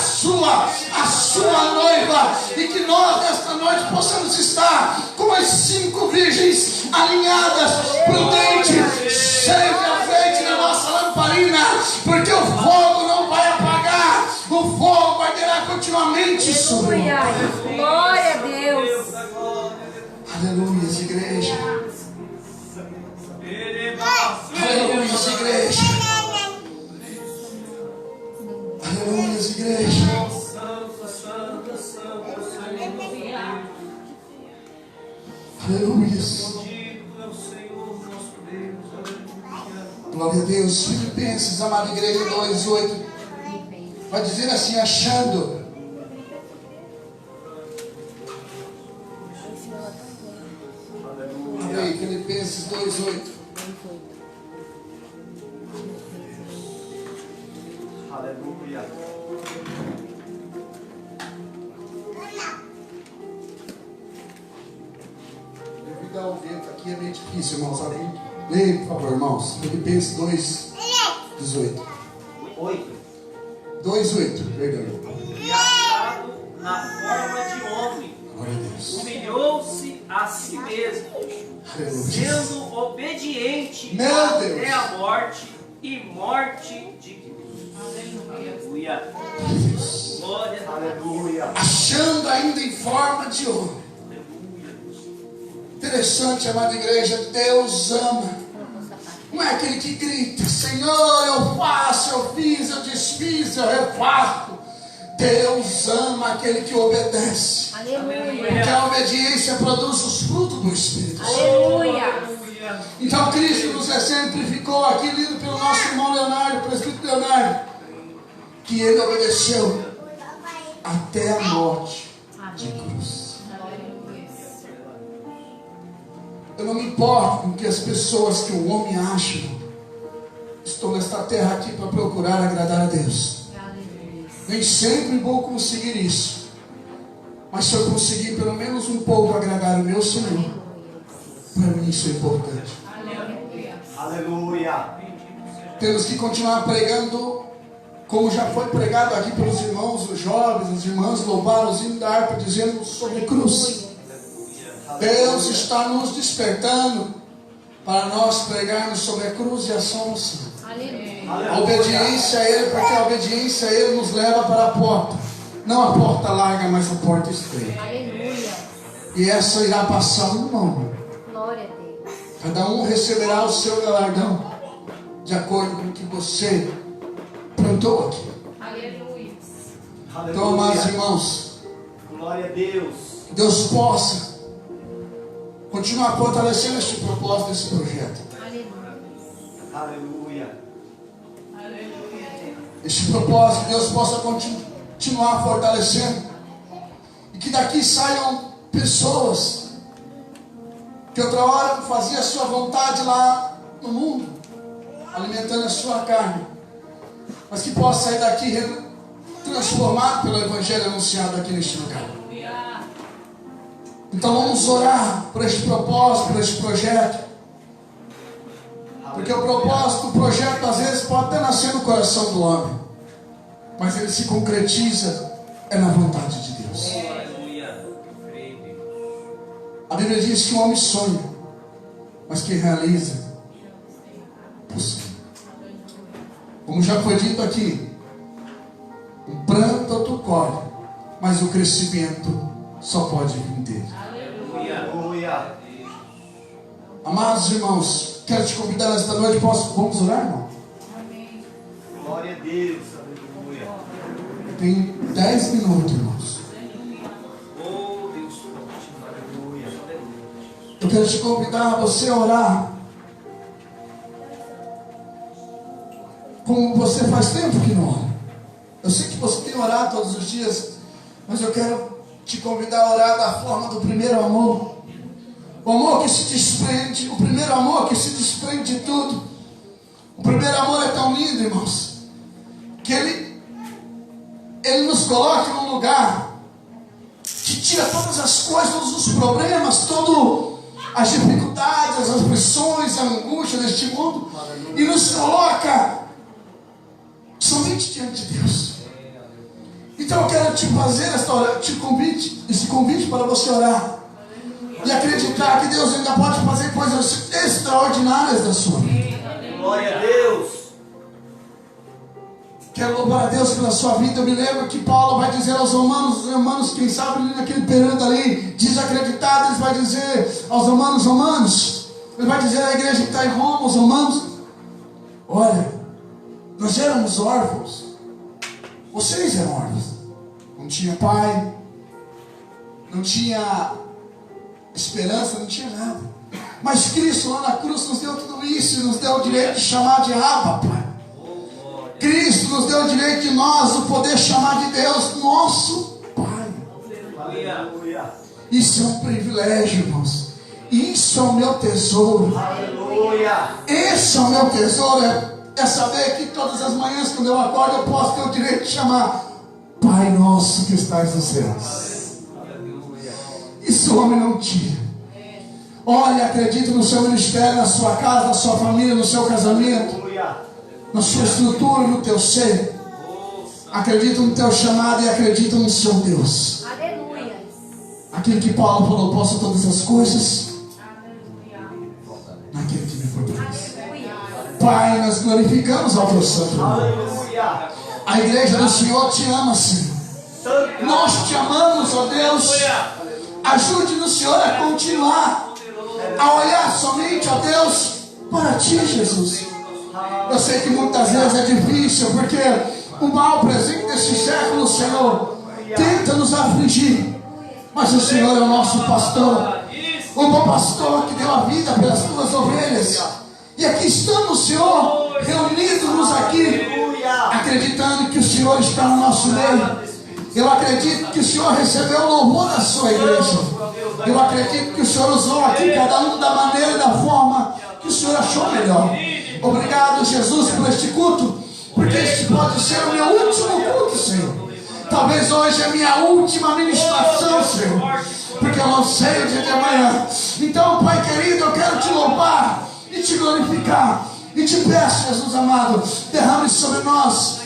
sua noiva, e que nós nesta noite possamos estar com as 5 virgens alinhadas, prudente, cheio de azeite na nossa lamparina, porque o fogo não vai apagar, o fogo arderá continuamente sobre nós. Glória a Deus. Aleluia, igreja. Aleluia, igreja. Aleluia, igreja. Aleluia. Glória a Deus. Filipenses, amada igreja 2:8. Vai dizer assim, achando. Amém. Filipenses 2:8. Aleluia. Devido ao vento aqui é meio difícil, irmãos. Leia, por favor, irmãos. Filipenses 2:18. 2:8, perdão. Criado na forma de homem, Glória a Deus. humilhou-se a si mesmo, Aleluia. sendo obediente Meu até Deus. a morte e morte de cruz. Aleluia. Glória a Deus. Aleluia. Achando ainda em forma de homem. Interessante, amada igreja, Deus ama. Não é aquele que grita, Senhor, eu faço, eu fiz, eu desfiz, eu refaço. Deus ama aquele que obedece. Aleluia. Porque a obediência produz os frutos do Espírito. Aleluia. Então Cristo nos exemplificou aqui, lido pelo nosso irmão Leonardo, presbítero Leonardo, que ele obedeceu até a morte de cruz. Eu não me importo com que as pessoas que o homem acha. Estou nesta terra aqui para procurar agradar a Deus. Nem sempre vou conseguir isso. Mas se eu conseguir pelo menos um pouco agradar o meu Senhor, para mim isso é importante. Aleluia. Temos que continuar pregando, como já foi pregado aqui pelos irmãos, os jovens, as irmãs louvaram os hinos da harpa, dizendo sobre cruz. Deus está nos despertando para nós pregarmos sobre a cruz e a salvação. A obediência a Ele, porque a obediência a Ele nos leva para a porta. Não a porta larga, mas a porta estreita. E essa irá passar um ano. Glória a Deus. Cada um receberá o seu galardão, de acordo com o que você plantou aqui. Aleluia. Então, amados irmãos, Glória a Deus. que Deus possa continuar fortalecendo este propósito, desse projeto. Aleluia. Este propósito, que Deus possa continuar fortalecendo. E que daqui saiam pessoas que outra hora fazia a sua vontade lá no mundo, alimentando a sua carne, mas que possa sair daqui transformado pelo Evangelho anunciado aqui neste lugar. Então vamos orar por este propósito, por este projeto. Porque o propósito, o projeto, às vezes pode até nascer no coração do homem. mas ele se concretiza na vontade de Deus. A Bíblia diz que o homem sonha, mas quem realiza, possui. Como já foi dito aqui, um pranto outro colhe, mas o crescimento só pode vir dele. Amados irmãos, quero te convidar nesta noite. Vamos orar, irmão? Amém. Glória a Deus. Aleluia. Tem 10 minutos, irmãos. Eu quero te convidar a você orar como você faz tempo que não ora. Eu sei que você tem orado todos os dias, mas eu quero te convidar a orar da forma do primeiro amor. O amor que se desprende, o primeiro amor que se desprende de tudo. O primeiro amor é tão lindo, irmãos, que ele nos coloca num lugar que tira todas as coisas, todos os problemas, todas as dificuldades, as aflições, a angústia deste mundo, e nos coloca somente diante de Deus. Então eu quero te fazer esse convite para você orar e acreditar que Deus ainda pode fazer coisas extraordinárias da sua vida. Glória a Deus. Quero louvar a Deus pela sua vida. Eu me lembro que Paulo vai dizer aos romanos, quem sabe ali naquele período ali, desacreditado, ele vai dizer aos romanos, ele vai dizer à igreja que está em Roma, os romanos: olha, nós éramos órfãos, vocês eram órfãos, não tinha pai, não tinha esperança, não tinha nada, mas Cristo lá na cruz nos deu tudo isso, nos deu o direito de chamar de Abba, Pai. Cristo nos deu o direito de nós o poder chamar de Deus nosso Pai. Aleluia. Isso é um privilégio, irmãos. Isso é o meu tesouro. Aleluia. Esse é o meu tesouro, é saber que todas as manhãs quando eu acordo eu posso ter o direito de chamar Pai nosso que estás nos céus. Isso o homem não tira. Olha, acredito no seu ministério, na sua casa, na sua família, no seu casamento, na sua estrutura, no teu ser. Acredito no teu chamado e acredito no seu Deus. Aleluia. Aquilo que Paulo falou: posso todas as coisas naquele que me fortalece. Pai, nós glorificamos ao teu santo nome. A igreja do Senhor te ama, Senhor. Nós te amamos, ó Deus. Ajude-nos, Senhor, a continuar a olhar somente, ó Deus, para ti, Jesus. Eu sei que muitas vezes é difícil, porque o mal presente desse século, Senhor, tenta nos afligir, mas o Senhor é o nosso pastor, o bom pastor que deu a vida pelas tuas ovelhas. E aqui estamos, Senhor, reunidos aqui, acreditando que o Senhor está no nosso meio. Eu acredito que o Senhor recebeu o louvor da sua igreja. Eu acredito que o Senhor usou aqui cada um da maneira e da forma que o Senhor achou melhor. Obrigado, Jesus, por este culto, porque este pode ser o meu último culto, Senhor. Talvez hoje é a minha última ministração, Senhor, porque eu não sei o dia de amanhã. Então, Pai querido, eu quero te louvar e te glorificar. E te peço, Jesus amado, derrame sobre nós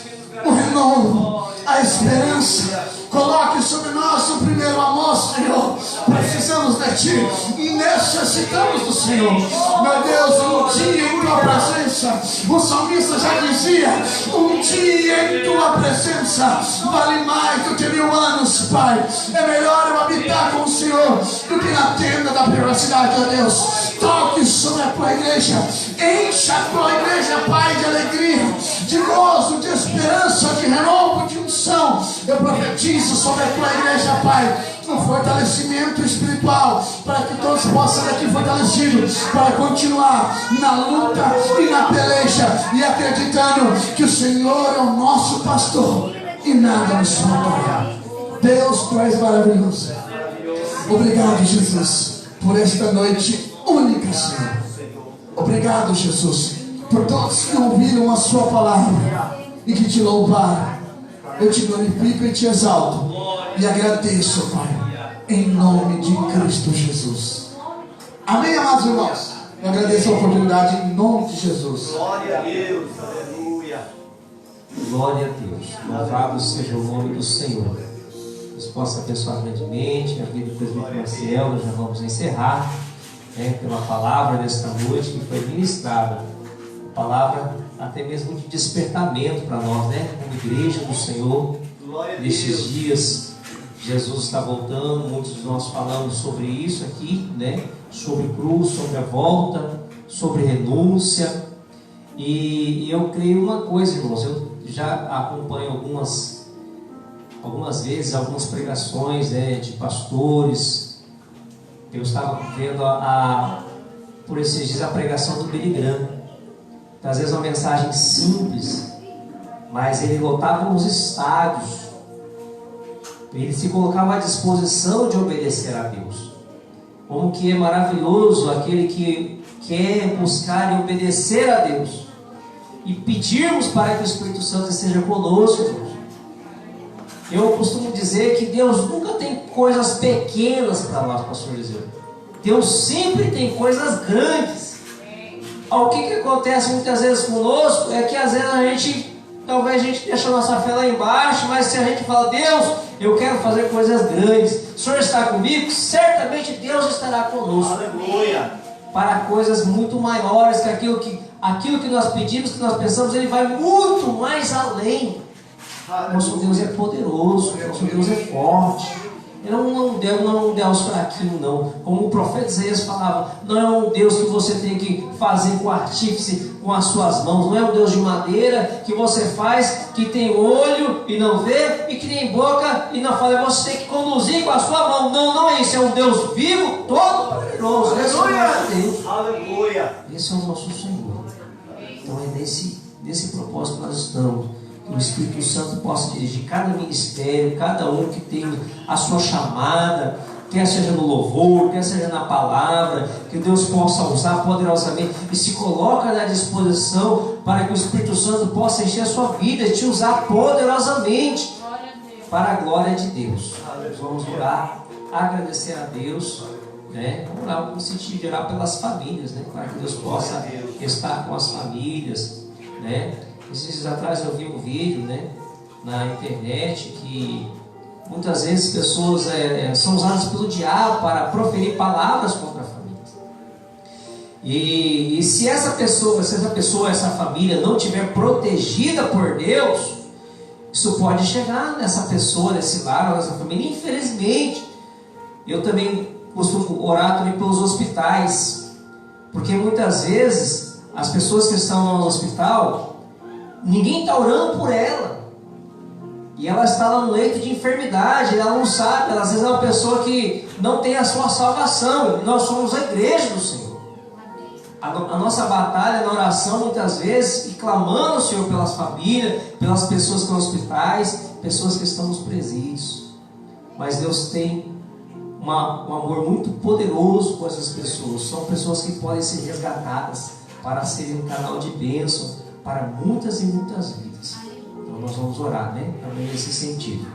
o renovo, a esperança. Coloque sobre nós o primeiro amor, Senhor. Precisamos de Ti e necessitamos do Senhor. Meu Deus, um dia em Tua presença, o salmista já dizia: um dia em Tua presença vale mais do que 1000 anos, Pai. É melhor eu habitar com o Senhor do que na tenda da privacidade, ó Deus. Toque sobre a Tua igreja, encha a Tua igreja, Pai, de alegria, de gozo, de esperança, de renovo, de unção. Eu profetizo sobre a Tua igreja, Pai, um fortalecimento espiritual, para que todos possam ser aqui fortalecidos, para continuar na luta e na peleja, e acreditando que o Senhor é o nosso pastor e nada nos faltará. Deus, Tu és maravilhoso. Obrigado, Jesus, por esta noite única, Senhor. Obrigado, Jesus, por todos que ouviram a Sua palavra e que Te louvaram. Eu Te glorifico e Te exalto e agradeço, Pai, em nome de Cristo Jesus. Amém, amados irmãos? Eu agradeço a oportunidade em nome de Jesus. Glória a Deus, aleluia. Glória a Deus. Louvado seja o nome do Senhor. Deus possa abençoar grandemente a vida do presbítero Maciel. Nós já vamos encerrar, né, pela palavra desta noite que foi ministrada. A palavra até mesmo de despertamento para nós, né, como igreja do Senhor. Nestes dias, Jesus está voltando. Muitos de nós falamos sobre isso aqui, né, sobre cruz, sobre a volta, sobre renúncia. E eu creio uma coisa, irmãos. Eu já acompanho algumas vezes, algumas pregações, né, de pastores. Eu estava vendo por esses dias a pregação do Billy Graham. Às vezes uma mensagem simples, mas ele lotava os estádios. Ele se colocava à disposição de obedecer a Deus. Como que é maravilhoso aquele que quer buscar e obedecer a Deus e pedirmos para que o Espírito Santo esteja conosco, irmãos. Eu costumo dizer que Deus nunca tem coisas pequenas para nós, pastor Eliseu. Deus sempre tem coisas grandes. O que acontece muitas vezes conosco é que às vezes talvez a gente deixa a nossa fé lá embaixo, mas se a gente fala, Deus, eu quero fazer coisas grandes, o Senhor está comigo, certamente Deus estará conosco. Aleluia. Para coisas muito maiores que aquilo que nós pedimos, que nós pensamos, Ele vai muito mais além. Nosso Deus é poderoso, nosso Deus é forte. Ele não é um Deus fraquinho, não. Como o profeta Isaías falava, não é um Deus que você tem que fazer com artífice, com as suas mãos. Não é um Deus de madeira que você faz, que tem olho e não vê, e que tem boca e não fala. Você tem que conduzir com a sua mão. Não é isso. É um Deus vivo, todo poderoso. Esse é o nosso Deus. Aleluia. Esse é o nosso Senhor. Então é nesse propósito que nós estamos. Que o Espírito Santo possa dirigir cada ministério, cada um que tem a sua chamada, quer seja no louvor, quer seja na palavra, que Deus possa usar poderosamente e se coloca na disposição para que o Espírito Santo possa encher a sua vida e te usar poderosamente para a glória de Deus. Vamos orar, agradecer a Deus, né? Vamos orar no sentido de orar pelas famílias, né? Para que Deus possa estar com as famílias, né? Esses dias atrás eu vi um vídeo, né, na internet que muitas vezes pessoas são usadas pelo diabo para proferir palavras contra a família. E se essa família não estiver protegida por Deus, isso pode chegar nessa pessoa, nesse lar, ou nessa família. Infelizmente, eu também costumo orar também pelos hospitais, porque muitas vezes as pessoas que estão no hospital, ninguém está orando por ela. E ela está lá no leito de enfermidade, ela não sabe, ela, às vezes é uma pessoa que não tem a sua salvação. E nós somos a igreja do Senhor. A nossa batalha é na oração muitas vezes, e clamando ao Senhor pelas famílias, pelas pessoas que estão nos hospitais, pessoas que estão nos presídios. Mas Deus tem um amor muito poderoso com essas pessoas. São pessoas que podem ser resgatadas para serem um canal de bênção para muitas e muitas vidas. Então nós vamos orar, né? Também nesse sentido.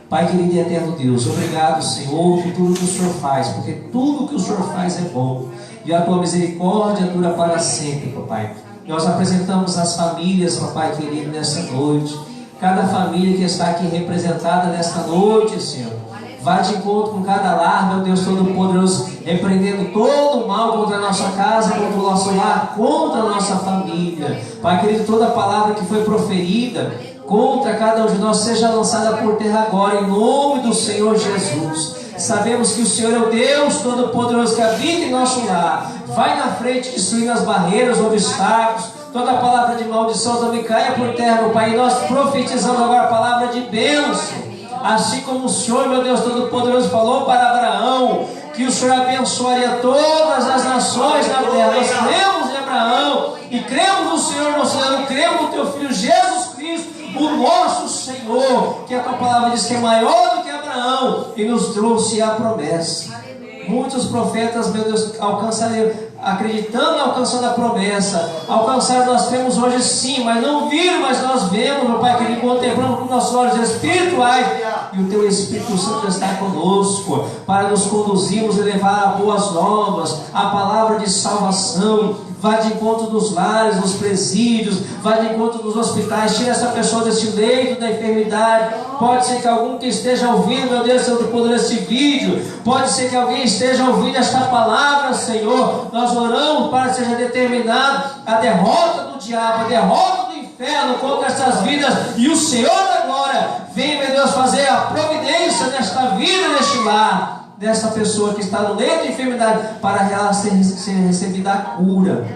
Pai querido e eterno Deus, obrigado, Senhor, por tudo que o Senhor faz, porque tudo que o Senhor faz é bom, e a tua misericórdia dura para sempre, papai. Nós apresentamos as famílias, papai querido, nesta noite. Cada família que está aqui representada nesta noite, Senhor. Vai de encontro com cada lar, meu Deus Todo-Poderoso, repreendendo todo o mal contra a nossa casa, contra o nosso lar, contra a nossa família. Pai querido, toda palavra que foi proferida contra cada um de nós seja lançada por terra agora, em nome do Senhor Jesus. Sabemos que o Senhor é o Deus Todo-Poderoso que habita em nosso lar. Vai na frente, destruindo as barreiras, obstáculos. Toda palavra de maldição também caia por terra, meu Pai. E nós profetizamos agora a palavra de bênção. Assim como o Senhor, meu Deus Todo-Poderoso, falou para Abraão que o Senhor abençoaria todas as nações na terra. Nós cremos em Abraão e cremos no Senhor, nosso Deus, cremos no Teu Filho Jesus Cristo, o nosso Senhor, que a Tua palavra diz que é maior do que Abraão e nos trouxe a promessa. Muitos profetas, meu Deus, alcançariam, acreditando, alcançando a promessa. Alcançar nós temos hoje sim, mas não viram, mas nós vemos, meu Pai, que Ele contemplamos com nossos olhos espirituais. E o Teu Espírito Santo está conosco para nos conduzirmos e levar a boas novas, a palavra de salvação, vá de encontro dos lares, dos presídios, vá de encontro dos hospitais, tira essa pessoa desse leito da enfermidade. Pode ser que algum que esteja ouvindo, meu Deus, Senhor, por esse vídeo, pode ser que alguém esteja ouvindo esta palavra, Senhor. Nós oramos para que seja determinado a derrota do diabo, a derrota do inferno contra essas vidas, e o Senhor da glória vem, meu Deus, fazer a providência nesta vida, neste lar, dessa pessoa que está no leito de enfermidade, para ela ser recebida a cura,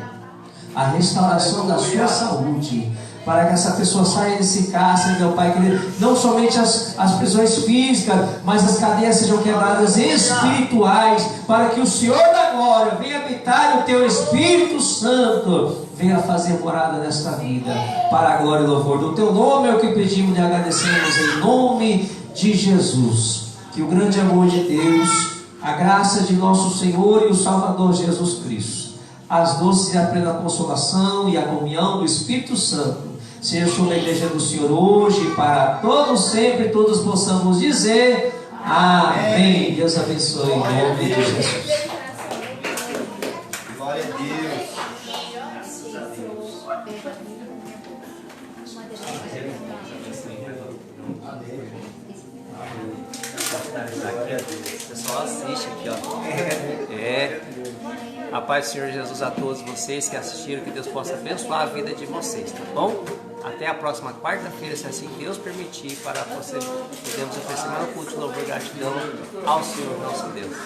a restauração da sua saúde, para que essa pessoa saia desse cárcere, meu Pai querido. Não somente as prisões físicas, mas as cadeias sejam quebradas espirituais, para que o Senhor da glória venha habitar, o teu Espírito Santo venha fazer morada nesta vida, para a glória e louvor do teu nome. É o que pedimos e agradecemos em nome de Jesus. Que o grande amor de Deus, a graça de nosso Senhor e o Salvador Jesus Cristo, as doces e a plena consolação e a comunhão do Espírito Santo seja sobre a igreja do Senhor hoje e para todos sempre, todos possamos dizer amém. Deus abençoe em nome de Jesus. Glória a Deus. O pessoal assiste aqui, ó. A paz do Senhor Jesus a todos vocês que assistiram, que Deus possa abençoar a vida de vocês, tá bom? Até a próxima quarta-feira, se assim Deus permitir, para você podermos oferecer mais um culto de louvor e gratidão ao Senhor nosso Deus.